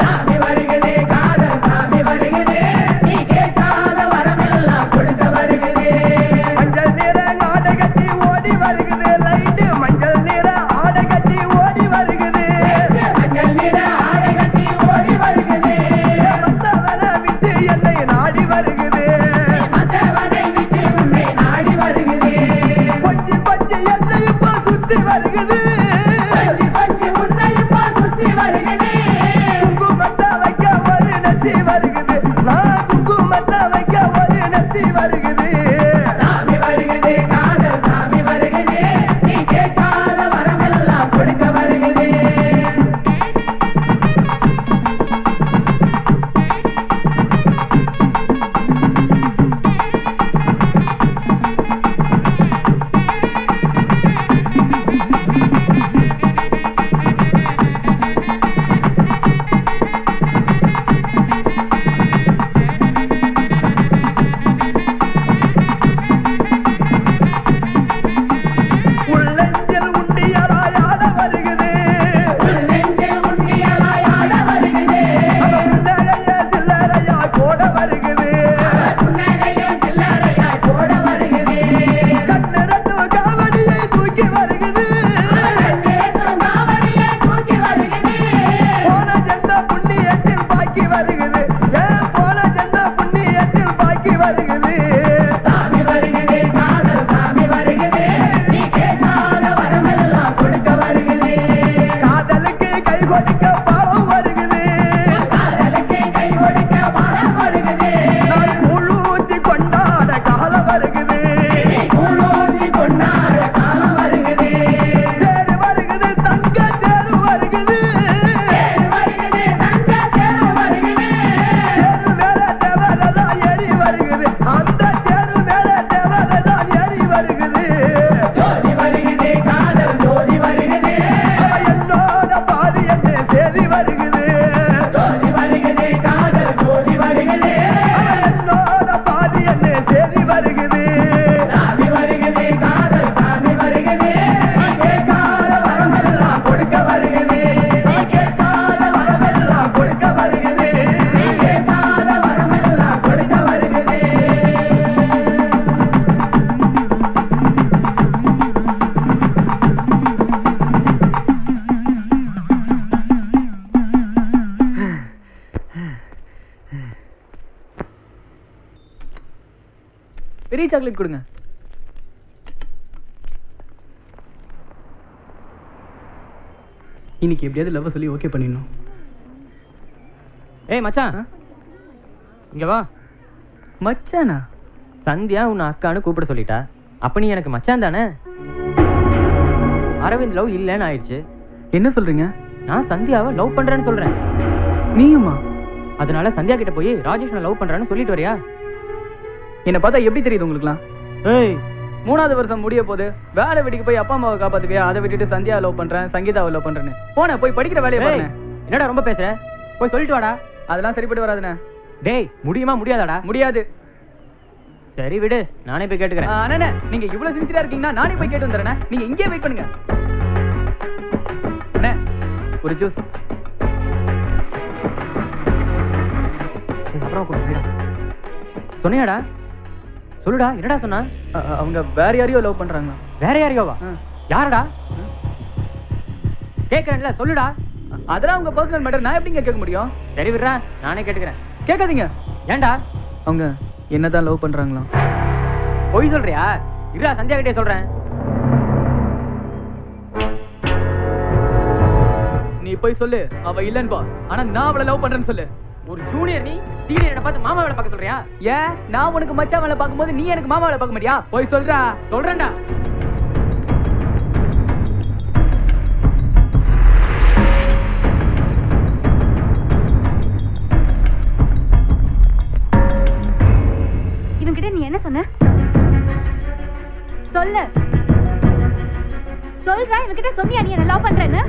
சாமி வருகுது, காதல் சாமி வருகுது, நீ கேட்காத வரவெல்லாம் கொடுக்க வருகுது. மஞ்சள் நிற ஆடை கட்டி ஓடி வருகுது, லைட்டு மஞ்சள் நிற ஆடை கட்டி ஓடி வருகுது. மஞ்சள் நிற ஆடை கட்டி ஓடி வருகுது. மத்தவனை விட்டு என்னை நாடி வருகுது, மத்தவனை விட்டு உன்னை நாடி வருகுது. கொஞ்சம் கொஞ்சம் என்னை இப்போ சுத்தி வருகுது, கொஞ்சம் கொஞ்சம் உன்னை இப்போ சுத்தி வருகுது. குங்குமத்தை வைக்க ஒரு நெத்தி வருகுது, நான் குங்குமத்தை வைக்க ஒரு நெத்தி வருகுது. சாமி வருகுது, காதல் சாமி வருகுது, நீ கேட்காத வரமெல்லாம் கொடுக்க வருகுது. உள்ளெஞ்சில் உண்டியலாய் ஆட வருகுது, உள்ளெஞ்சில் உண்டியலாய் ஆட வருகுது. புன்னகைய சில்லறையாய் போட வருகுது, புன்னகைய சில்லறையாய் போட வருகுது. கண்ணிரண்டு காவடியை தூக்கி வருகுது, கண்ணிரண்டு காவடியை தூக்கி வருகுது. போன ஜென்ம புண்ணியத்தில் பாக்கி வருகுது, ஏன் போன ஜென்ம புண்ணியத்தில் பாக்கி வருகுது. சாமி வருகுது, காதல் சாமி வருகுது, நீ கேட்காத வரமெல்லாம் கொடுக்க வருகுது. காதலுக்கு கை கொடுக்க பாலம் வருகுது, காதலுக்கு கை கொடுக்க பாலம் வருகுது. நான் கூழ் ஊத்தி கொண்டாட காலம் வருகுது, கூழ் ஊத்தி கொண்டாட காலம் வருகுது. தேரு வருகுது, தங்க தேரு வருகுது, தேரு வருகுது, தங்க தேரு வருகுது. தேரு மேல தேவதான் ஏறி வருகுது, அந்த தேரு மேல தேவதான் ஏறி வருகுது. ஜோதி வருகுது, காதல் ஜோதி வருகுது, அவ என்னோட பாதி என்ன சேதி வருகுது. ஜோதி வருகுது, காதல் ஜோதி வருகுது, அவ என்னோட பாதி என்ன சேதி வருகுது. சாமி வருகுது, காதல் சாமி வருகுது, நீ கேட்காத வரமெல்லாம் கொடுக்க வருகுது, நீ கேட்காத வரமெல்லாம் கொடுக்க வருகுது, நீ கேட்காத வரமெல்லாம் கொடுக்க வருகுது. பெரிய சாக்லேட் கொடுங்க. இன்னைக்கு எப்படியாவது லவ் சொல்லி ஓகே பண்ணிடணும். ஏய் மச்சான், இங்க வா. மச்சானா? சந்தியா உன்னை அக்கான்னு கூப்பிட சொல்லிட்டா. அப்ப நீ எனக்கு மச்சான் தானே? அரவிந்த் லவ் இல்லைன்னு ஆயிடுச்சு. என்ன சொல்றீங்க? நான் சந்தியாவை லவ் பண்றேன்னு சொல்றேன். நீயுமா? அதனால சந்தியா கிட்ட போய் ராஜேஷ் நான் லவ் பண்றேன்னு சொல்லிட்டு வரியா? என்ன பார்த்தா எப்படி தெரியுது உங்களுக்குலாம்? ஏய், 3வது வருஷம் முடிய போது வேலை வீட்டுக்கு போய் அப்பா அம்மாவை காப்பாத்துவியா? அதை விட்டுட்டு சந்தியா லவ் பண்றேன், சங்கீதாவை லவ் பண்றேன்னு போன போய் படிக்கிற வேலையை பாருங்க. என்னடா ரொம்ப பேசுற? போய் சொல்லிட்டு வாடா. அதெல்லாம் சரிப்பட்டு வராதுண்ணே. டேய், முடியுமா முடியாதாடா? முடியாது. சரி விடு, நானே போய் கேட்டுக்கிறேன். அண்ணே, நீங்க இவ்வளவு சின்சியரா இருக்கீங்கன்னா நானே போய் கேட்டு வந்துறேன். நீங்க இங்கே வெயிட் பண்ணுங்க. அண்ணே, ஒரு ஜூஸ். அப்புறம் சொன்னியாடா? சொல்லுடா, என்னடா சொன்னா? அவங்க வேற யாரையோ லவ் பண்றாங்க. வேற யாரையோவா? யாரடா? கேக்குறேன்ல, சொல்லுடா. அதெல்லாம் உங்க பர்சனல் மேட்டர், நான் எப்படிங்க கேட்க முடியும்? சரி விடுறா, நானே கேட்டுக்கிறேன். கேட்காதீங்க. ஏன்டா? அவங்க என்னதான் லவ் பண்றாங்களா? பொய் சொல்றியா? இருடா, சந்தியா கிட்டே சொல்றேன். நீ போய் சொல்லு அவ இல்லன்னு பா. ஆனா நான் அவளை லவ் பண்றேன்னு சொல்லு. ஒரு ஜூனியர் நீ சீனியரை பார்த்து மாமா வேலை பார்க்க சொல்றியா? ஏன் நான் உனக்கு மச்சான் வேலை பார்க்கும்போது நீ எனக்கு மாமா வேலை பார்க்க மாட்டியா? போய் சொல்றா. சொல்றேன்டா. இவன்கிட்ட நீ என்ன சொன்ன? சொல்லு. சொல்றா, இவன்கிட்ட சொன்னியா நீ என்ன லவ் பண்றேன்னு?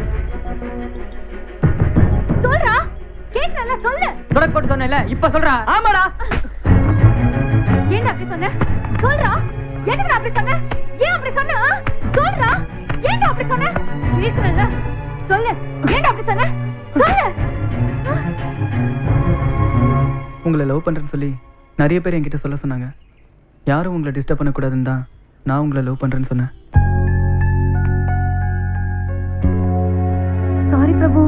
சொல்றா, கேட்கல சொல்லு. தொடக்கோட்டு சொன்னேன்ல, இப்ப சொல்றா. ஆமாடா. ஏன்டா அப்படி சொன்ன? சொல்றா, எதுக்கு அப்படி சொன்ன? ஏன் அப்படி சொன்ன? சொல்றா, ஏன்டா அப்படி சொன்ன? கேட்கல சொல்லு. ஏன்டா அப்படி சொன்ன? சொல்லு. உங்களை லவ் பண்றேன்னு சொல்லி நிறைய பேர் என்கிட்ட சொல்ல சொன்னாங்க. யாரும் உங்களை டிஸ்டர்ப் பண்ணக்கூடாதுன்னு தான் நான் உங்களை லவ் பண்றேன்னு சொன்னேன். சாரி பிரபு.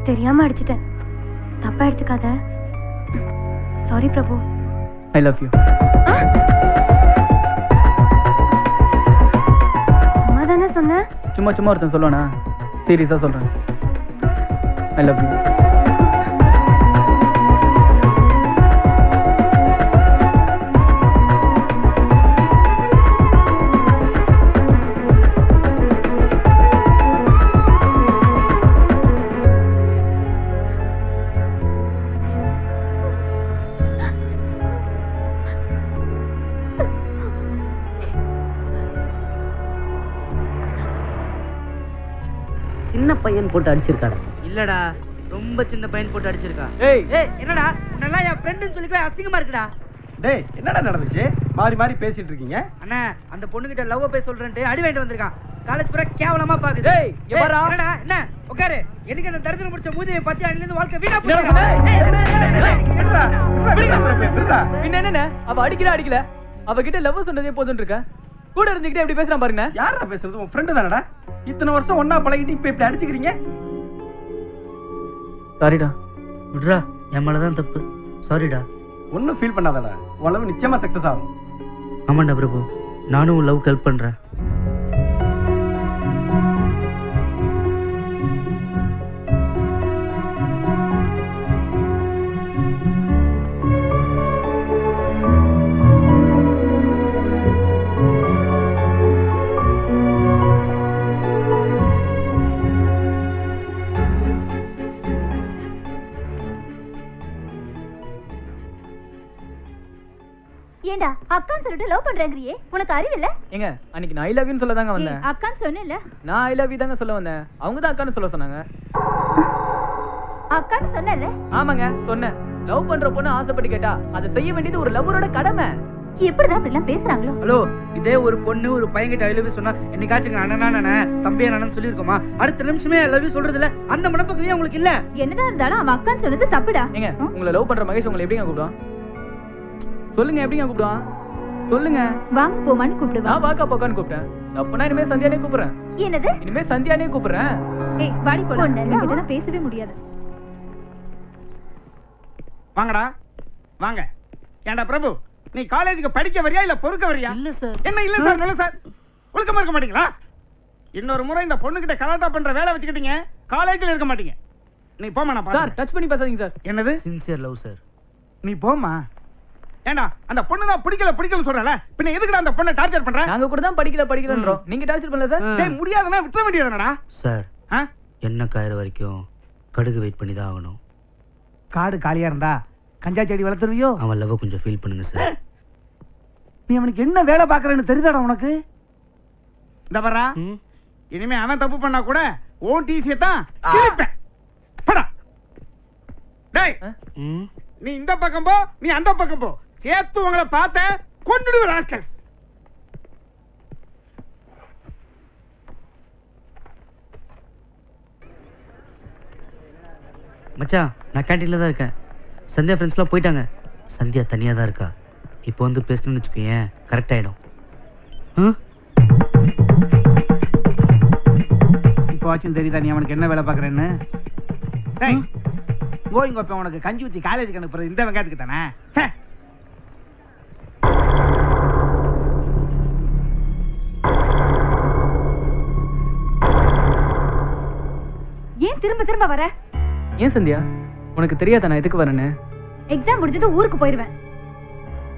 தெரியாம அடிச்சிட்டேன், தப்பா எடுத்துக்காத. Sorry Prabhu. I love you. சும்மா தானே சொன்ன? சும்மா சும்மா ஒருத்தன் சொல்லுவானா? சீரியஸா சொல்றேன். I love you. சின்ன பையன் போட்டு அடிச்சிருக்காடா. இல்லடா, ரொம்ப சின்ன பையன் போட்டு அடிச்சிருக்கா. ஏய் என்னடா உன்னெல்லாம் என் ஃப்ரெண்டுன்னு சொல்லிக்கோ, அசிங்கமா இருக்குடா. டேய் என்னடா நடந்துச்சு? மாறி மாறி பேசிட்டு இருக்கீங்க. அண்ணா அந்த பொண்ணுகிட்ட லவ் பேச சொல்றேன்ட்டு அடி வாங்கிட்டு வந்திருக்கான். காலேஜ் பூரா கேவலமா பாக்குது. ஏய் எவரா? என்னடா என்ன உட்காரு. எனக்கு அந்த தரித்திரம் முடிச்ச மூதியை பத்தி அடில இருந்து வாழ்க்கை வீணா பின்ன என்ன? அவ அடிக்கல அவகிட்ட லவ் சொன்னதே போதுன்னு இருக்க. கூட இருந்துகிட்டே எப்படி பேசுறான் பாருங்க. யாரா பேசுறது? உன் ஃப்ரெண்டு தானடா. இத்தனை வருஷம் ஒண்ணா பழகிட்டு இப்ப இப்படி அடிச்சுக்கிறீங்க. சாரிடா. விட்றா, என் மேலதான் தப்பு. சாரிடா. ஒன்னும் ஃபீல் பண்ணாதடா. உன் லவ் நிச்சயமா சக்சஸ் ஆகும். ஆமாண்டா பிரபு, நானும் உன் லவ் ஹெல்ப் பண்றேன். ஏண்டா அக்கான்னு சொல்லிட்டு லவ் பண்றேங்கறியே, உனக்கு அறிவில்ல? ஏங்க அன்னைக்கு நான் ஐ லவ் யூன்னு சொல்ல தாங்க வந்தேன். அக்கான்னு சொன்னேல்ல? நான் ஐ லவ் யூ தாங்க சொல்ல வந்தேன். அவங்க தான் அக்கான்னு சொல்ல சொன்னாங்க. அக்கான்னு சொன்னேல்ல? ஆமாங்க சொன்னேன். லவ் பண்ற பொண்ணு ஆசைப்பட்டு கேட்டா அதை செய்ய வேண்டியது ஒரு லவ்வரோட கடமை. எப்படிதான் இப்படி எல்லாம் பேசுறாங்களோ? ஹலோ, இதே ஒரு பொண்ணு ஒரு பையன் கிட்ட ஐ லவ் யூ சொன்னா என்னைக்காச்சும் அண்ணனா நானே தம்பியா நானு சொல்லிருக்கோமா? அடுத்த நிமிஷமே ஐ லவ் யூ சொல்றது இல்ல. அந்த மனப்பக்குவே உங்களுக்கு இல்ல. என்னதான் இருந்தாலும் அவன் அக்கான்னு சொன்னது தப்புடா. ஏங்க உங்களை லவ் பண்ற மகேஷ் உங்களை எப்படிங்க கூப்பிடுவான்? சொல்லுங்க, எப்படிங்க கூப்பிடுவான்? சொல்லுங்க. வாங்க போமான்னு கூப்பிடுவா. நான் வாக்கா போக்கான்னு கூப்பிட்டேன். அப்பனா இனிமே சந்தியானே கூப்பிடுறேன். என்னது? இனிமே சந்தியானே கூப்பிடுறேன். ஏய் வாடி போலாம். உன்கிட்ட நான் பேசவே முடியாது. வாங்கடா வாங்க. ஏண்டா பிரபு, நீ காலேஜுக்கு படிக்க வரியா இல்ல பொறுக்க வரியா? இல்ல சார். என்ன இல்ல சார்? நல்ல சார், ஒழுக்கமா இருக்க மாட்டீங்களா? இன்னொரு முறை இந்த பொண்ணு கிட்ட கலாட்டா பண்ற வேலை வச்சுக்கிட்டீங்க, காலேஜ்ல இருக்க மாட்டீங்க. நீ போமா. நான் சார் டச் பண்ணி பேசாதீங்க சார். என்னது? Sincere love sir. நீ போமா. ஏண்டா அந்த பொண்ணு தான் பிடிக்கலன்னு சொல்றல, பின்ன எதுக்குடா அந்த பொண்ணை டார்ச்சர் பண்ற? நாங்க கூட தான் படிக்கலன்றோம். நீங்க டார்ச்சர் பண்ணல சார். டேய் முடியாதுன்னா விட்டுற வேண்டியதுடா சார். என்ன காயற வரைக்கும் கடுகு வெயிட் பண்ணி தான் ஆகணும். காடு காலியா இருந்தா கஞ்சா செடி வளர்த்துருவியோ? அவன் லவ் கொஞ்சம் ஃபீல் பண்ணுங்க சார். நீ அவனுக்கு என்ன வேலை பாக்குறன்னு தெரியுதாடா உனக்கு? இந்த வரா, இனிமே அவன் தப்பு பண்ணா கூட ஓன் டிசியை தான் கிழிப்பேன். போடா. டேய் நீ இந்த பக்கம் போ, நீ அந்த பக்கம் போ. சேர்த்து உங்களை பார்த்த கொன்னுடுவேன் ராஸ்கல்ஸ். மச்சான், நான் கேண்டீன்ல தான் இருக்கேன். சந்தியா ஃப்ரெண்ட்ஸ்லாம் போயிட்டாங்க. சந்தியா தனியா தான் இருக்கா. இப்போ வந்து பேசணும்னு வச்சுக்கோயேன், கரெக்ட் ஆயிடும். இப்போ ஆச்சும் தெரியுதா நீ அவனுக்கு என்ன வேலை பாக்குறேன்னு? டேய் கோயிங்கோப்ப உனக்கு கஞ்சி ஊத்தி காலேஜுக்கு அனுப்புறது இந்த வெங்காயத்துக்கு தானே? திரும்ப திரும்ப வர? ஏன் சந்தியா, உனக்கு தெரியாத நான் எதுக்கு வரேன்னு? எக்ஸாம் முடிஞ்சது ஊருக்கு போயிருவேன்.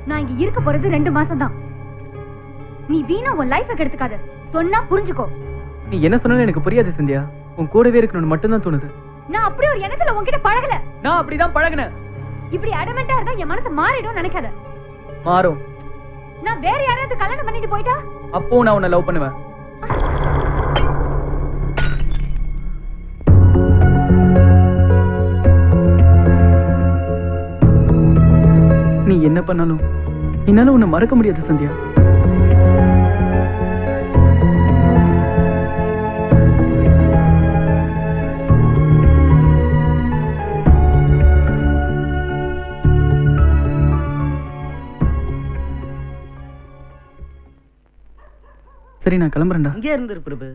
நான் இங்க இருக்க போறது 2 மாசம் தான். நீ வீணா உன் லைஃபை கெடுத்துக்காத. சொன்னா புரிஞ்சுக்கோ. நீ என்ன சொன்னாலும் எனக்கு புரியாது சந்தியா. உன் கூடவே இருக்கணும்னு மட்டும்தான் தோணுது. நான் அப்படி ஒரு எண்ணத்துல உன்கிட்ட பழகல. நான் அப்படிதான் பழகுனேன். இப்படி அடமெண்டா இருந்தா என் மனசு மாறிடும் நினைக்காத. மாறும். நான் வேற யாராவது கல்யாணம் பண்ணிட்டு போயிட்டா அப்போ நான் உன்னை லவ் பண்ணுவேன். நீ என்ன பண்ணாலும் என்னால உன்னை மறக்க முடியாது சந்தியா. சரி நான் கிளம்புறேன்டா. இங்கே இருந்துரு பிரபு.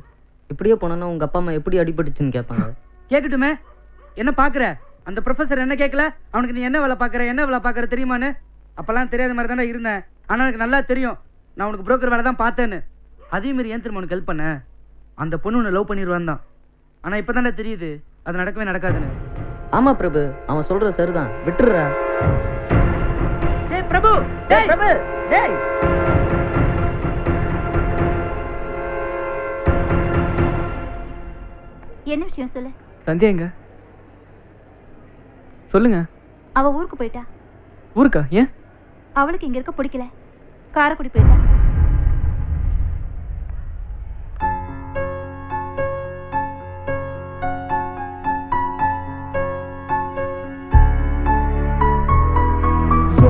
இப்படியே போனோன்னா உங்க அப்பா அம்மா எப்படி அடிபட்டுச்சுன்னு கேட்பாங்க. கேட்கட்டுமே. என்ன பாக்குற? அந்த ப்ரொஃபசர் என்ன கேட்கல? அவனுக்கு நீ என்ன வேலை பாக்குற என்ன வேலை பாக்குற தெரியுமான்னு? அப்பெல்லாம் தெரியாத மாதிரி தானே இருந்தேன். ஆனா எனக்கு நல்லா தெரியும் நான் உனக்கு புரோக்கர் வேலை தான் பார்த்தேன்னு. அதே மாதிரி ஏன் திரும்ப உனக்கு ஹெல்ப் பண்ண? அந்த பொண்ணு உன்னை லவ் பண்ணிடுவான் தான். ஆனா இப்பதானே தெரியுது அது நடக்கவே நடக்காதுன்னு. ஆமா பிரபு, அவன் சொல்றது சரிதான். விட்டுடுறா. டேய் பிரபு, டேய் பிரபு, டேய். என்ன விஷயம் சொல்லு. சந்தியா எங்க? சொல்லுங்க. அவ ஊருக்கு போயிட்டா. ஊருக்கா? ஏன்? அவளுக்கு இங்க இருக்க பிடிக்கல. காரைக்குடி போயிட்டா.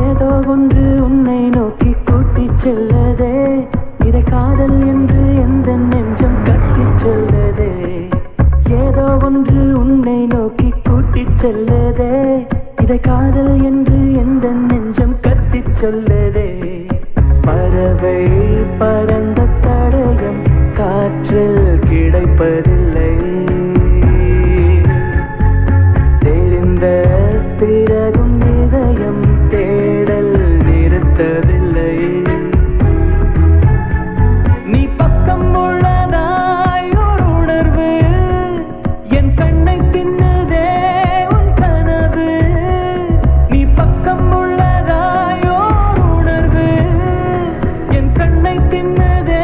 ஏதோ ஒன்று உன்னை நோக்கி கூட்டி செல்லதே, இதை காதல் என்று எந்த நெஞ்சம் கட்டி செல்லதே. ஏதோ ஒன்று உன்னை நோக்கி கூட்டி செல்லதே, இதை காதல் என்று எந்த நெஞ்சம் கட்டி செல்லதே. பறவை பறந்த தடயம் காற்றில் கிடைப்பதில்லை, தெரிந்த பிறகும் இதயம் தேடல் நிறுத்தவில்லை. நீ பக்கம் உள்ளதாய் ஒரு உணர்வு என் கண்ணை தின்னதே உன் கனவு. நீ பக்கம் உள்ளதாய் ஒரு உணர்வு என் கண்ணை தின்னதே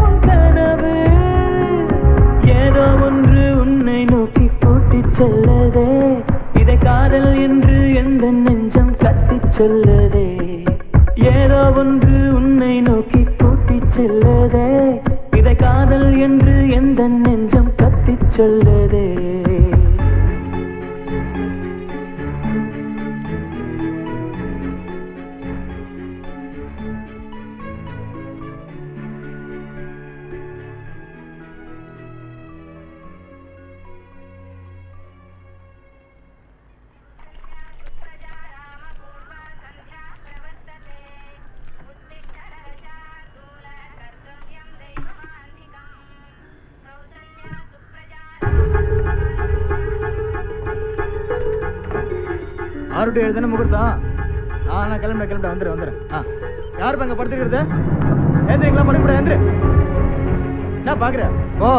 உன் கனவு. ஏதோ ஒன்று உன்னை நோக்கி கூட்டிச் செல்லதே, இதை காதல் என்று எந்த நெஞ்சம் கத்திச் சொல்லதே. ஏதோ ஒன்று உன்னை நோக்கி கூட்டிச் செல்லதே, இதை காதல் என்று எந்த நெஞ்சம் கத்திச் சொல்லதே. ஆறுட்டு எழுதுன முகூர்த்தம். நான் கிளம்ப வந்துடுறேன். யார் அங்க படுத்துக்கிறது? ஏந்திரிங்களா? படுக்கூட ஏந்திரு. என்ன பாக்குற? ஓ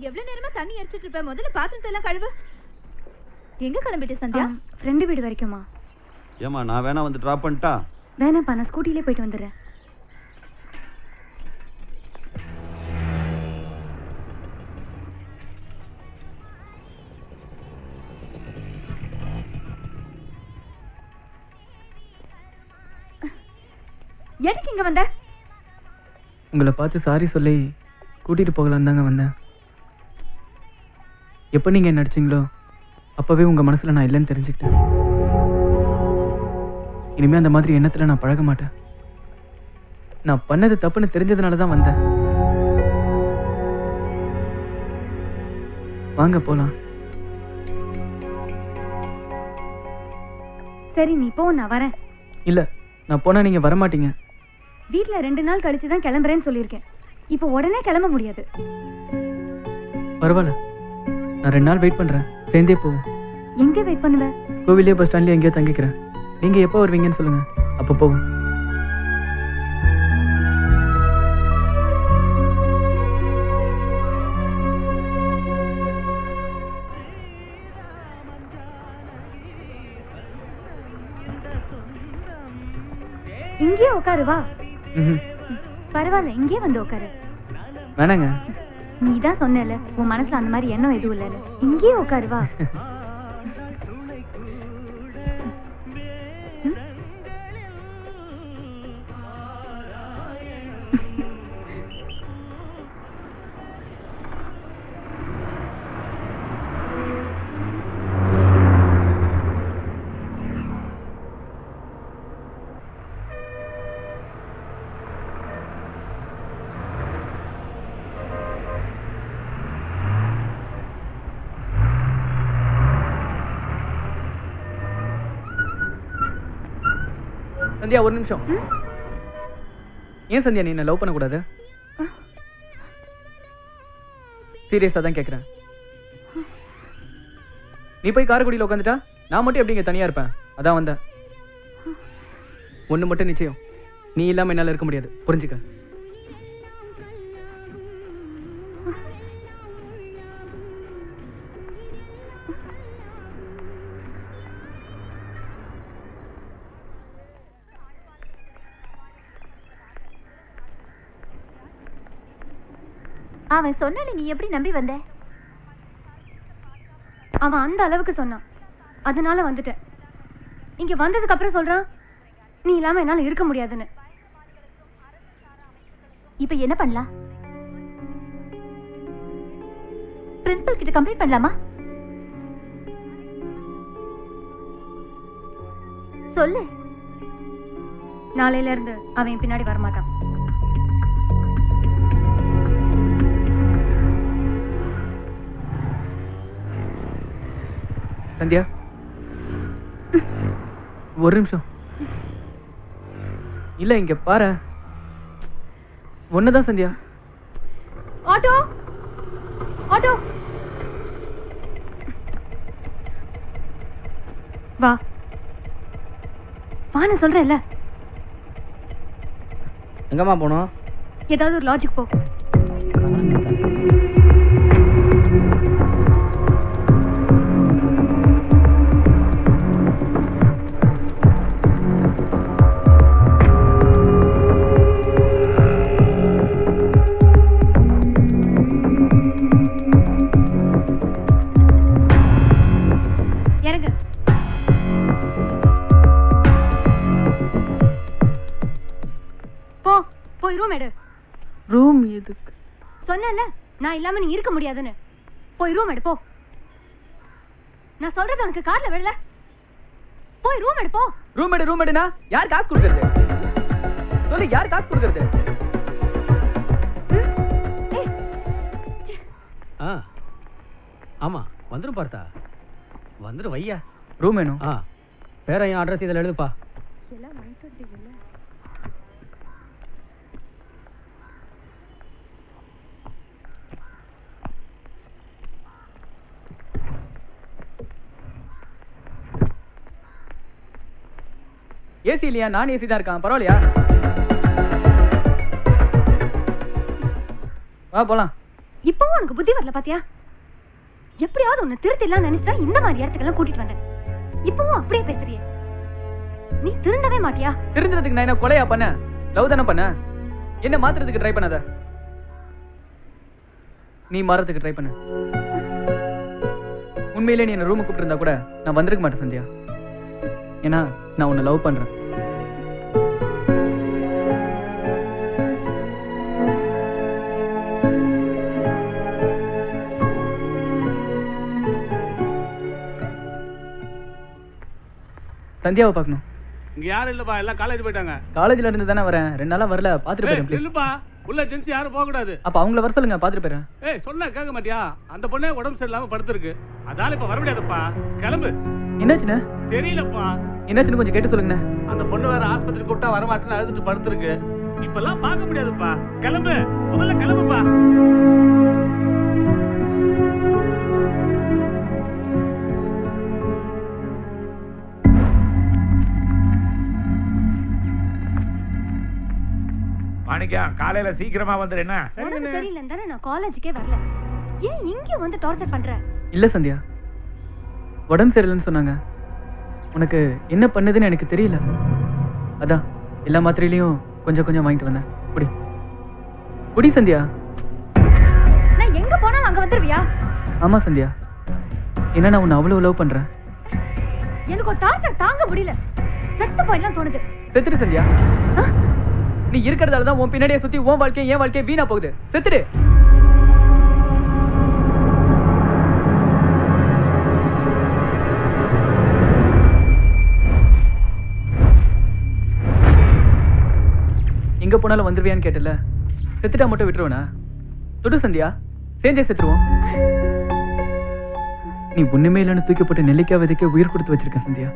எவ்வளவு நேரமா தண்ணி எரிச்சிட்டு இருப்ப? முதல்ல பாத்திரத்தை எல்லாம் கழுவு. எங்க கிளம்பிட்டு சந்தியா? ஃப்ரெண்டு வீடு வரைக்குமா? ஏமா நான் வேணா வந்து டிராப் பண்ணிட்டா? வேணாப்பா, நான் ஸ்கூட்டிலே போயிட்டு வந்துடுறேன். எதுக்கு இங்க வந்த? உங்களை பார்த்து சாரி சொல்லி கூட்டிட்டு போகலான்னு தாங்க வந்தேன். எப்போ நீங்க என்ன நடிச்சீங்களோ அப்பவே உங்க மனசுல நான் இல்லைன்னு தெரிஞ்சுக்கிட்டேன். இனிமே அந்த மாதிரி எண்ணத்துல நான் பழக மாட்டேன். நான் பண்ணது தப்புன்னு தெரிஞ்சதுனால தான் வந்தேன். வாங்க போலாம். சரி நீ போ, நான் வரேன். இல்ல, நான் போனா நீங்க வரமாட்டீங்க. வீட்ல 2 நாள் கழிச்சு தான் கிளம்புறேன்னு சொல்லியிருக்கேன். இப்போ உடனே கிளம்ப முடியாது. பரவாயில்ல, நான் 2 நாள் வெயிட் பண்றேன். சேர்ந்தே போவோம். எங்க வெயிட் பண்ணுவ? கோவிலே பஸ் ஸ்டாண்ட்லயே எங்கேயோ தங்கிக்கிறேன். நீங்க எப்போ வருவீங்கன்னு சொல்லுங்க, அப்போ போவோம். இங்கே உட்காரு வா. பரவாயில்ல, இங்கே வந்து உட்காரு. வேணாங்க. நீ தான் சொன்னல உன் மனசுல அந்த மாதிரி எண்ணம் எதுவும் இல்லைன்னு. இங்கே உட்காரு வா. சந்தியா ஒரு நிமிஷம். ஏன் சந்தியா நீ என்ன லவ் பண்ணக்கூடாது? சீரியஸா தான் கேக்குறேன். நீ போய் காரைக்குடியில் உட்காந்துட்டா நான் மட்டும் எப்படி இங்க தனியா இருப்பேன்? அதான் வந்தேன். ஒண்ணு மட்டும் நிச்சயம், நீ இல்லாம என்னால இருக்க முடியாது, புரிஞ்சுக்க. அவன் சொன்ன நீ எப்படி நம்பி வந்த? அவன் அந்த அளவுக்கு சொன்னான், அதனால வந்துட்டேன். இங்க வந்ததுக்கு அப்புறம் சொல்றான் நீ இல்லாம என்னால இருக்க முடியாதுன்னு. இப்ப என்ன பண்ணலாம்? பிரின்சிபல் கிட்ட கம்ப்ளைண்ட் பண்ணலாமா? சொல்லு. நாளையில இருந்து அவன் பின்னாடி வரமாட்டான். சந்தியா ஒரு நிமிஷம். இல்ல இங்க பாரு, ஒண்ணுதான் சந்தியா. ஆட்டோ ஆட்டோ வா வா, நான் சொல்றேன்ல. எங்கம்மா போனோம்? ஏதாவது ஒரு லாஜிக் போ. ரூம் எதுக்கு? சொன்னல நான் இல்லாம நீ இருக்க முடியாதுன்னு. போய் ரூம் எடு போ. நான் சொல்றது உனக்கு கார்ல விழல. போய் ரூம் எடு போ. ரூம் எடுனா யார் காசு கொடுக்கிறது? சொல்லு, யார் காசு கொடுக்கிறது? ஆமா வந்துரும் பார்த்தா. வந்துரும் வையா. ரூம் வேணும். பேரையும் அட்ரஸ் இதில் எழுதுப்பா. ஏசி இல்லையா? நான் ஏசி தான் இருக்கான், பரவாயில்லையா? வா போலாம். இப்பவும் உனக்கு புத்தி வரல பாத்தியா? எப்படியாவது உன்னை திருத்திடலாம் நினைச்சா இந்த மாதிரி இடத்துக்கெல்லாம் கூட்டிட்டு வந்தேன். இப்பவும் அப்படியே பேசுறியே. நீ திருந்தவே மாட்டியா? திருந்துறதுக்கு நான் என்ன கொலையா பண்ண? லவ் தானே பண்ண. என்ன மாத்துறதுக்கு ட்ரை பண்ணாத. நீ மாறதுக்கு ட்ரை பண்ண. உண்மையிலே நீ என்ன ரூமுக்கு கூப்பிட்டு இருந்தா கூட நான் வந்திருக்க மாட்டேன் சந்தியா. ஏன்னா நான் உன்னை லவ் பண்றேன். சந்தியாவை பார்க்கணும். இங்க யாரும் இல்லப்பா, எல்லாம் காலேஜ் போயிட்டாங்க. காலேஜ்ல இருந்து தானே வரேன், 2 நாளா வரல, பாத்துட்டு போறேன் ப்ளீஸ். இல்லப்பா, உள்ள ஜென்ஸ் யாரும் போக கூடாது. அப்ப அவங்கள வர சொல்லுங்க, பாத்துட்டு போறேன். ஏய் சொன்னா கேட்க மாட்டியா? அந்த பொண்ணே உடம்பு சரியில்லாம படுத்துருக்கு, அதால இப்ப வர முடியாதுப்பா. கிளம்பு. என்னாச்சுன்னு தெரியலப்பா. என்னாச்சுன்னு கொஞ்சம் கேட்டு சொல்லுங்க. அந்த பொண்ணு வேற ஆஸ்பத்திரி கூப்பிட்டா வர மாட்டேன்னு அழுதுட்டு படுத்துருக்கு. இப்பெல்லாம் பார்க்க முடியாதுப்பா. கிளம்பு, முதல்ல கிளம்புப்பா. மாணிக்கா காலையில சீக்கிரமா வந்துரு. என்ன உனக்கு தெரியலன்னு தானே நான் காலேஜுக்கே வரல. ஏன் இங்க வந்து டார்ச்சர் பண்ற? இல்ல சந்தியா, உடம்பு சரியில்லைன்னு சொன்னாங்க. உனக்கு என்ன பண்ணுதுன்னு எனக்கு தெரியல. அதான் எல்லா மாத்திரையிலையும் கொஞ்சம் கொஞ்சம் வாங்கிட்டு வந்தேன். குடி குடி சந்தியா. நான் எங்க போனாலும் அங்க வந்துருவியா? ஆமா சந்தியா, என்ன நான் உன்னை அவ்வளவு லவ் பண்றேன். எனக்கு ஒரு டார்ச்சர் தாங்க முடியல. செத்து போயிடலாம் தோணுது. செத்துடு சந்தியா. நீ இருக்கிறதால தான் உன் பின்னாடியே சுத்தி உன் வாழ்க்கை என் வாழ்க்கை வீணா போகுது. செத்துடு. எங்க போனாலும் வந்துருவியான்னு கேட்டல. செத்துட்டா மட்டும் விட்டுருவனா? தொடு சந்தியா, சேர்ந்தே செத்துருவோம். நீ ஒண்ணுமே இல்லைன்னு தூக்கப்பட்டு நெல்லிக்காய் விதைக்க உயிர் கொடுத்து வச்சிருக்க சந்தியா.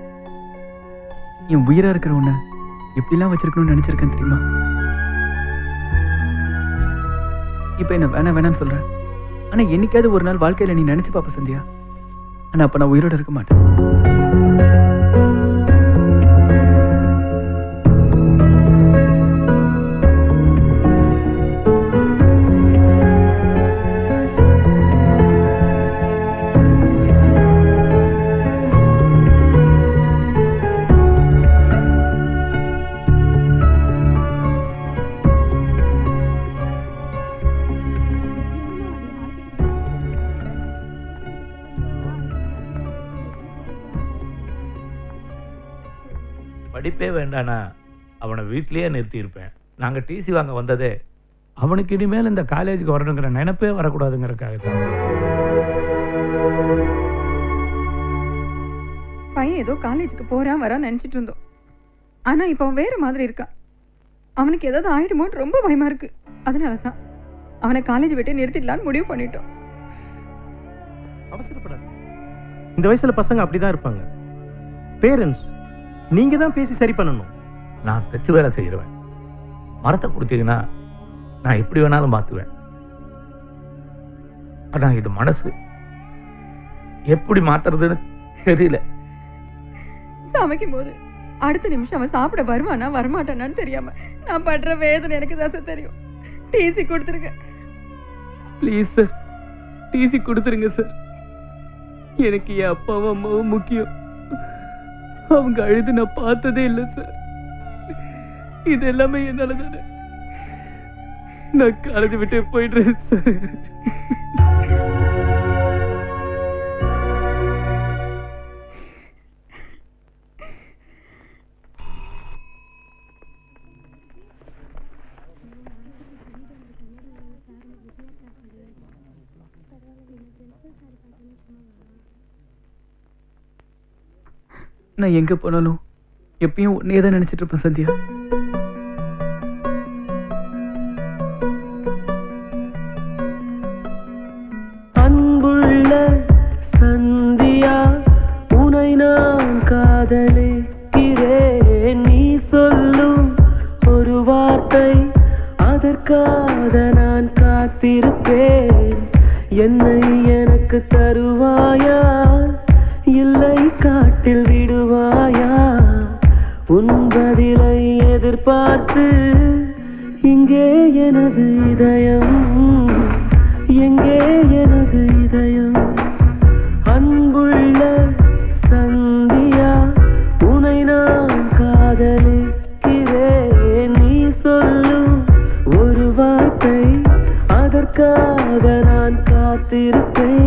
என் உயிரா இருக்கிற உன்னை எப்படிலாம் வச்சிருக்கணும்னு நினைச்சிருக்கேன் தெரியுமா? இப்ப என்ன வேணாம் வேணாம்னு சொல்றேன். ஆனா என்னைக்காவது ஒரு நாள் வாழ்க்கையில நீ நினைச்சு பாப்ப சந்தியா. ஆனா அப்ப நான் உயிரோட இருக்க மாட்டேன். படிப்பே வேண்டானா அவனை வீட்லயே நிறுத்தி இருப்பேன். நாங்க டிசி வாங்க வந்ததே அவனுக்கு இனிமேல் இந்த காலேஜுக்கு வரணுங்கிற நினைப்பே வரக்கூடாதுங்கிறக்காக தான். பையன் ஏதோ காலேஜுக்கு போறான் வரான்னு நினைச்சிட்டு இருந்தோம். ஆனா இப்ப அவன் வேற மாதிரி இருக்கான். அவனுக்கு ஏதாவது ஆயிடுமோன்னு ரொம்ப பயமா இருக்கு. அதனாலதான் அவனை காலேஜ் விட்டு நிறுத்திடலான்னு முடிவு பண்ணிட்டோம். அவசரப்படாது. இந்த வயசுல பசங்க அப்படிதான் இருப்பாங்க. பேரண்ட்ஸ் நீங்க தான் பேசி சரி பண்ணணும். நான் தச்சு வேலை செய்யறேன். மரத்தை கொடுத்தீங்கன்னா நான் எப்படி வேணாலும் மாத்துவேன். ஆனா இது மனசு எப்படி மாத்துறதுன்னு தெரியல. சமைக்கும் போது அடுத்த நிமிஷம் அவன் சாப்பிட வருவானா வரமாட்டானான்னு தெரியாம நான் படுற வேதனை எனக்கு தான் தெரியும். டிசி கொடுத்துருங்க ப்ளீஸ் சார், டிசி கொடுத்துருங்க சார். எனக்கு என் அப்பாவும் அம்மாவும் முக்கியம். அவங்க அழுது நான் பார்த்ததே இல்லை சார். இது எல்லாமே என்னால தானே. நான் காலேஜ் விட்டு போயிடுறேன் சார். நான் எங்க போனாலும் எப்பயும் உன்னையே தான் நினைச்சிட்டு இருப்பேன் சந்தியா. அன்புள்ள சந்தியா, உனை நான் காதலிக்கிறேன். நீ சொல்லும் ஒரு வார்த்தை, அதற்காக நான் காத்திருப்பேன். என்னை எனக்கு தருவாயா, இல்லை காட்டில் விடுவாயா? உன் பதிலை எதிர்பார்த்து இங்கே எனது இதயம், எங்கே எனது இதயம்? அன்புள்ள சந்தியா, உனை நான் காதலிக்கிறேன். நீ சொல்லும் ஒரு வார்த்தை, அதற்காக நான் காத்திருப்பேன்.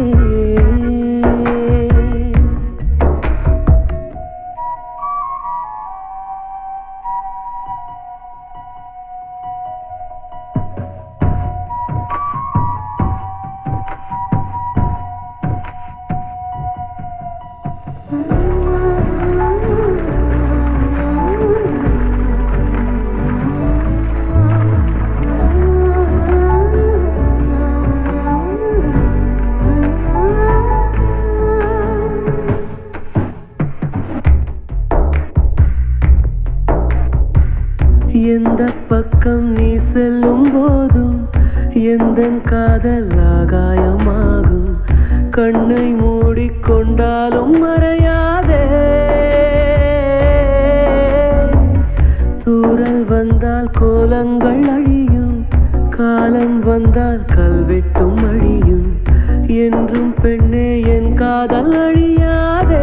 எந்த பக்கம் நீ செல்லும் போதும் எந்த காதல் ஆகாயமாகும். கண்ணை மூடிக்கொண்டாலும் மறையாதே. தூறல் வந்தால் கோலங்கள் அழியும். காலம் வந்தால் கல்வெட்டும் அழியும் என்றும் பெண்ணே என் காதல் அழியாதே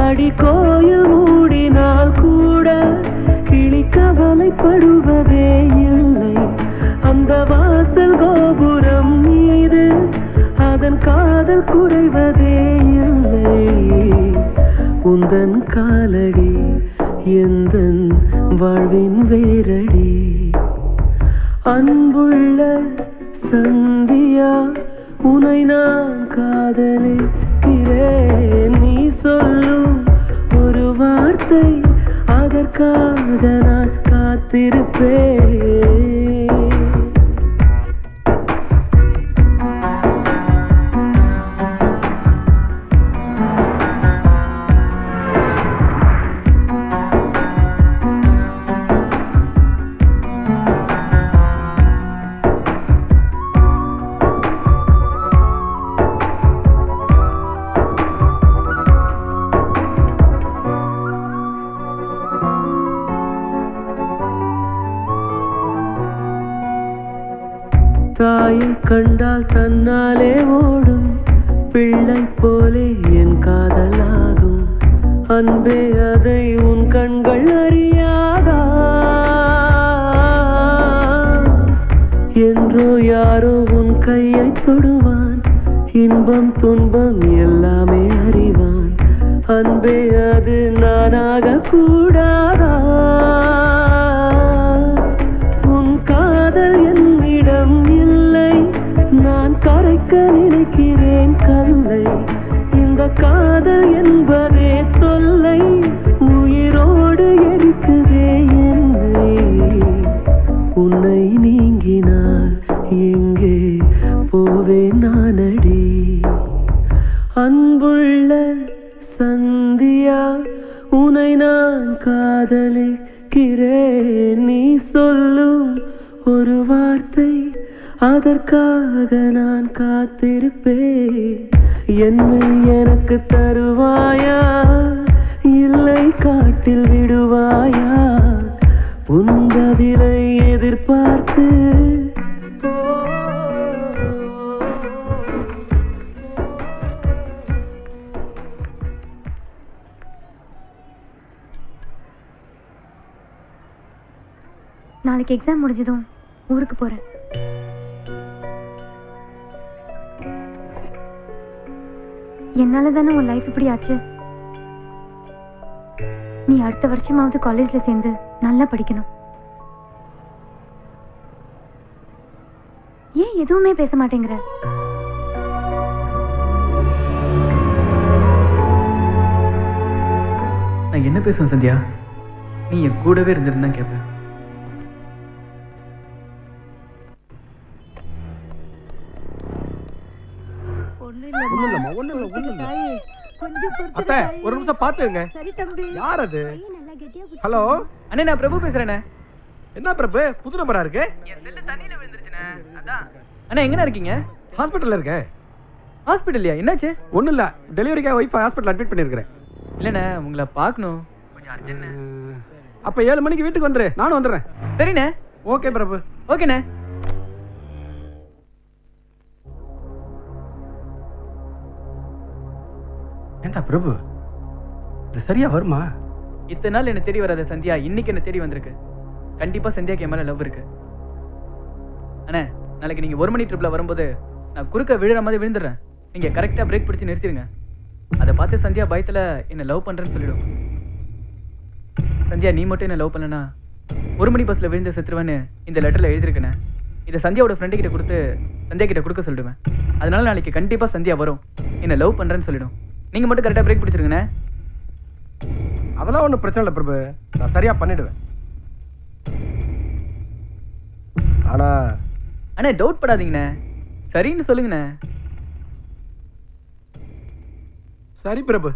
அடி கோயில் மூடினால் கூட கிளி கவலைப்படுவதே இல்லை அந்த வாசல் கோபுரம் மீது அதன் காதல் குறைவதே இல்லை உந்தன் காலடி எந்தன் வாழ்வின் வேரடி அன்புள்ள சந்தியா உனை நான் காதலிக்கிறேன் நீ சொல்லும் ஒரு வார்த்தை அதற்காக நான் காத்திருப்பேன் தாயை கண்டால் தன்னாலே ஓடும் பிள்ளை போலே என் காதலாகும் அன்பே அதை உன் கண்கள் அறியாதா என்றோ யாரோ உன் கையை தொடுவான் இன்பம் துன்பம் எல்லாமே அறிவான் அன்பே அது நானாக கூடாதா உன் காதல் என்னிடம் இல்லை நான் கரைக்க நினைக்கிறேன் கல்லை இந்த காதல் என்பதே தொல்லை உயிரோடு எரிக்குதே என்னை உன்னை நீங்கினால் எங்கே போவேன் நானடி அன்புள்ள சந்தியா உன்னை நான் காதலிக்கிறேன் நீ சொல்லும் ஒரு வார்த்தை அதற்காக நான் காத்திருப்பேன் என்னை எனக்கு தருவாயா இல்லை காட்டில் விடுவாயா உன் பதிலை எதிர்பார்த்து நாளைக்கு எக்ஸாம் முடிஞ்சதும் ஊருக்கு போறேன் என்னால தானே உன் லைஃப் இப்படி ஆச்சு நீ அடுத்த வருஷமாவது காலேஜ்ல சேர்ந்து நல்லா படிக்கணும் ஏன் எதுவுமே பேச மாட்டேங்கிற நான் என்ன பேசுவேன் சந்தியா நீ என் கூடவே இருந்திருந்தா கேட்பேன் அத்தை ஒரு நிமிஷம் பாத்துங்க யார் அது ஹலோ அண்ணே நான் பிரபு பேசுறேனே என்ன பிரபு புது நம்பரா இருக்கு அண்ணா எங்கண்ணா இருக்கீங்க ஹாஸ்பிட்டல்ல இருக்கேன் ஹாஸ்பிட்டல்லையா என்னாச்சு ஒண்ணும் இல்ல டெலிவரிக்காக ஒய்ஃபை ஹாஸ்பிட்டல் அட்மிட் பண்ணிருக்கேன் இல்லண்ணே உங்களை பார்க்கணும் அப்ப 7 மணிக்கு வீட்டுக்கு வந்துரு நானும் வந்துடுறேன் சரிண்ணே ஓகே பிரபு ஓகேண்ணே ஏண்டா பிரபு இது சரியா வருமா இத்தனை நாள் என்ன தேடி வராத சந்தியா இன்னைக்கு என்ன தேடி வந்திருக்கு கண்டிப்பா சந்தியாக்கு என் மேல லவ் இருக்கு அண்ணே நாளைக்கு நீங்க 1 மணி ட்ரிப்ல வரும்போது நான் குறுக்க விழுற மாதிரி விழுந்துடுறேன் நீங்க கரெக்டா பிரேக் பிடிச்சு நிறுத்திடுங்க அதை பார்த்து சந்தியா பயத்துல என்ன லவ் பண்றேன்னு சொல்லிடும் சந்தியா நீ மட்டும் என்ன லவ் பண்ணலனா 1 மணி பஸ்ல விழுந்து செத்துருவேன்னு இந்த லெட்டர்ல எழுதிருக்கேனே இதை சந்தியாவோட ஃப்ரெண்டு கிட்ட கொடுத்து சந்தியா கிட்ட கொடுக்க சொல்லிடுவேன் அதனால நாளைக்கு கண்டிப்பா சந்தியா வரும் என்ன லவ் பண்றேன்னு சொல்லிடும் நீங்க மட்டும் கரெக்டா பிரேக் பிடிச்சிருங்கண்ணே அதெல்லாம் ஒன்றும் பிரச்சனை இல்லை பிரபு நான் சரியா பண்ணிடுவேன் ஆனா அண்ணே டவுட் படாதீங்கண்ணே சரின்னு சொல்லுங்கண்ணே சரி பிரபு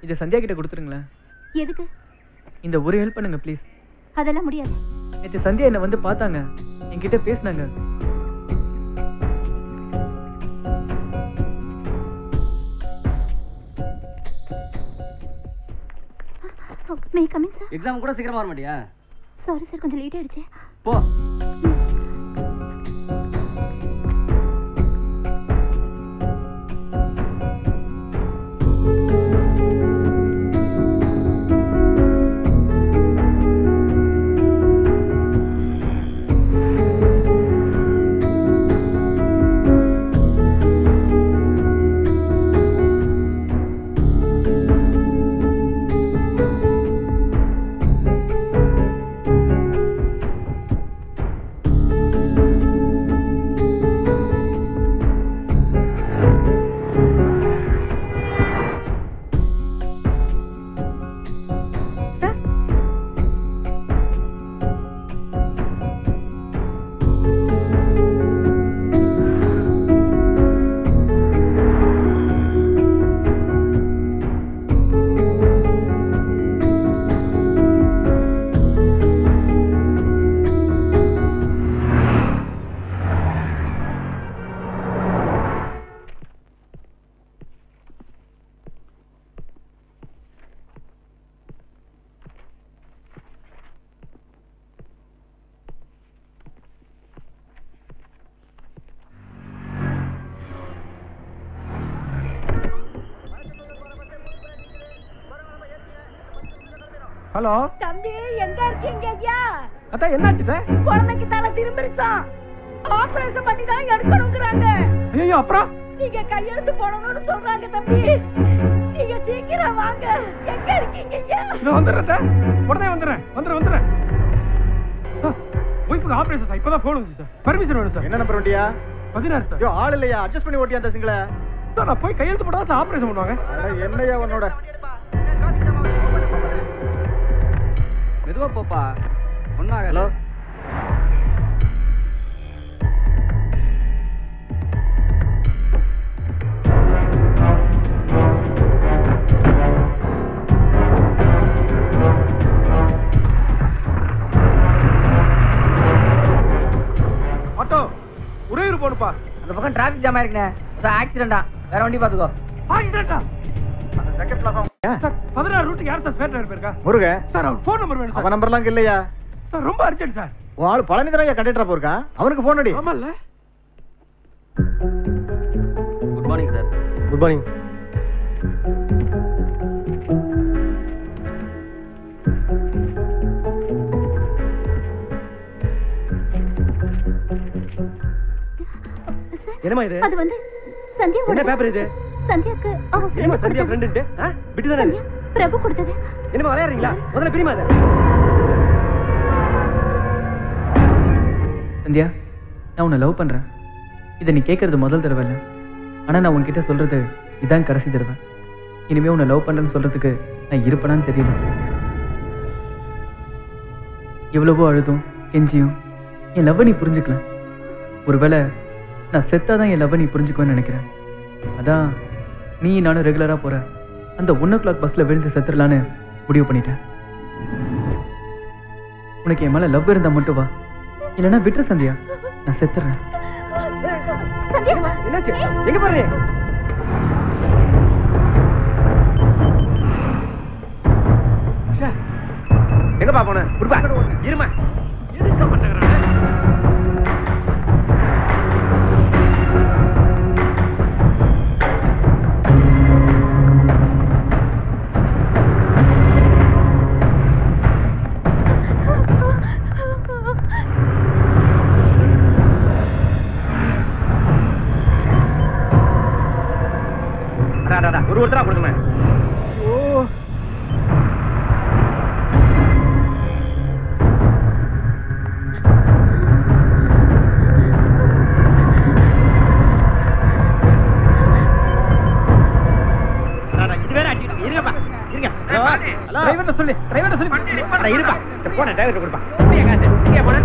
இதை சந்தியா கிட்ட கொடுத்துருங்களேன். எதுக்கு? இந்த ஒரு ஹெல்ப் பண்ணுங்க ப்ளீஸ். அதெல்லாம் முடியாது. நேற்று சந்தியா என்ன வந்து பார்த்தாங்க, என்கிட்ட பேசினாங்க. May coming sir? எக்ஸாம் கூட சீக்கிரமா வர மாட்டியா? சாரி சார், கொஞ்சம் லேட் ஆயிடுச்சு. போ. ஹலோ தம்பி, எங்க இருக்கீங்க ஐயா? அத்தா என்னாச்சு? குழந்தைக்கு தலை திரும்பிருச்சான். ஆபரேஷன் பண்ணி தான் எடுக்கணும்ங்கறாங்க. ஐயோ, அப்புறம் நீங்க கையெழுத்து போடணும்னு சொல்றாங்க தம்பி. நீங்க சீக்கிரம் வாங்க. எங்க இருக்கீங்க ஐயா? நான் வந்துறேன். உடனே வந்துறேன். ஒய்ஃபுக்கு ஆபரேஷன் சார். இப்பதான் ஃபோன் வந்துச்சு சார். பர்மிஷன் வேணும் சார். என்ன நம்பர் வண்டியா? 16 சார். ஐயோ, ஆள் இல்லையா? அட்ஜஸ்ட் பண்ணி ஓட்டியா அந்த சிங்கள? சார் நான் போய் கையெழுத்து போட்டா சார் ஆபரேஷன் பண்ணுவாங்க. என்னையா உன்னோட? மெதுவா போப்பா. ஒண்ணாக. ஹலோ. ஆட்டோ உறையூர் போடுப்பா. அந்த பக்கம் டிராஃபிக் ஜாம் ஆயிருக்குண்ணே. ஆக்சிடென்டா. வேற வண்டி பாத்துக்கோ. ஆக்சிடென்டா? சார் 16 ரூட்டுக்கு யார் சார் ஸ்பேர் டிரைவர் போயிருக்கா? முருகன் சார் அவர் ஃபோன் நம்பர் வேணும் சார். அவன் நம்பர்லாம் இல்லையா? சார் ரொம்ப அர்ஜென்ட் சார். உன் ஆளு பழனி தானே கண்டக்டரா போயிருக்கான். அவனுக்கு ஃபோன் அடி. ஆமால்ல. Good morning sir. Good morning. என்னமா இது? அது வந்து சந்தியா. என்ன பேப்பர் இது? சந்தியாக்கு அவ ஏமா சந்தியா ஃப்ரெண்ட் விட்டு தானே இது? பிரபு கொடுத்தது. என்னமா விளையாடுறீங்களா? முதல்ல பிரிமா அத. சந்தியா, நான் உன்னை லவ் பண்றேன். இதை நீ கேட்கறது முதல் தடவை இல்லை. ஆனா நான் உன்கிட்ட சொல்றது இதான் கடைசி தடவை. இனிமே உன்னை லவ் பண்றேன்னு சொல்றதுக்கு நான் இருப்பேனான்னு தெரியல. எவ்வளவோ அழுதும் கெஞ்சியும் என் லவ் நீ புரிஞ்சுக்கல. ஒருவேளை நான் செத்தாதான் என் லவ் நீ புரிஞ்சுக்குவேன்னு நினைக்கிறேன். அதான் நீ நானும் ரெகுலரா போற அந்த 1 o'clock பஸ்ல விழுந்து செத்துடலான்னு முடிவு பண்ணிட்டேன். உனக்கு என் மேல லவ் இருந்தா மட்டும் வா, இல்லைன்னா விட்டுரு சந்தியா, நான் செத்துறேன். என்னாச்சு? எங்க பாரு? எங்க பா போன? குடுப்பா. இருமா. எதுக்கு பண்ணங்கறானே? ஒருத்தரா கொடுங்க. ஓ டிரைவர்ட்ட சொல்லி இருப்பா. போன டிரைவர்ட்ட கொடுப்பா. எங்க போன?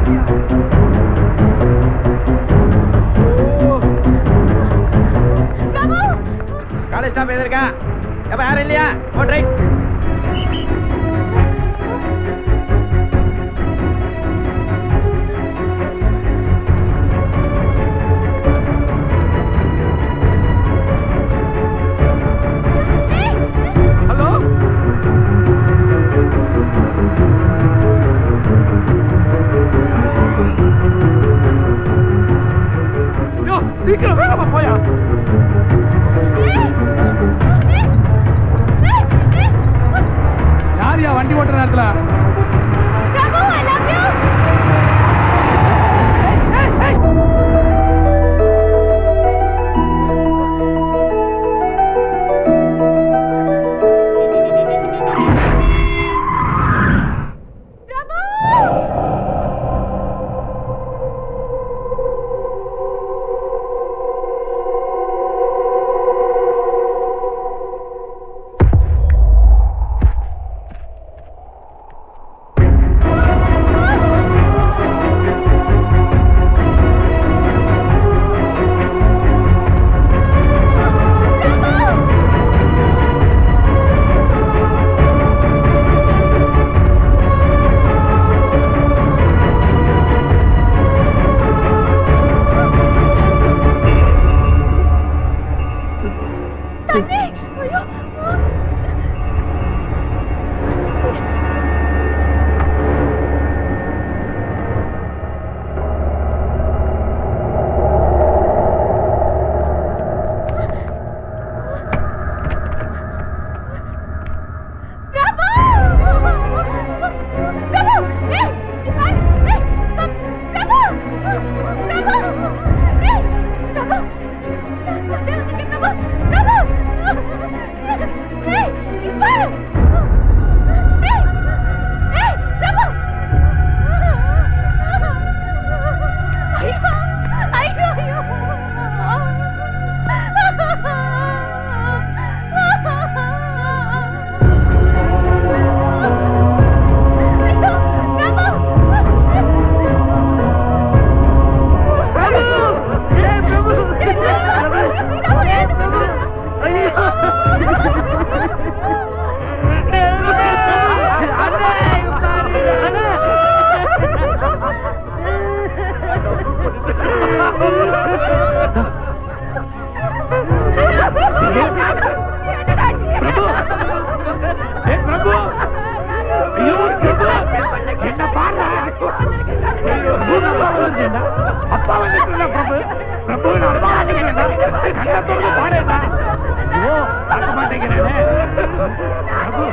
காலேஜ் ஸ்டாப் எங்க இருக்கா? எப்ப யாரு? யாரும் இல்லையா? ஓ ரைட். ஹலோ சீக்கிரம் வேகமா போயா. யாரியா வண்டி ஓட்டுற நேரத்துல? அப்பா வந்து பிரபு பிரபு அப்பா கண்ண தோடு பாருடா ஐயோ பார்க்க மாட்டேங்கிறேன் பிரபு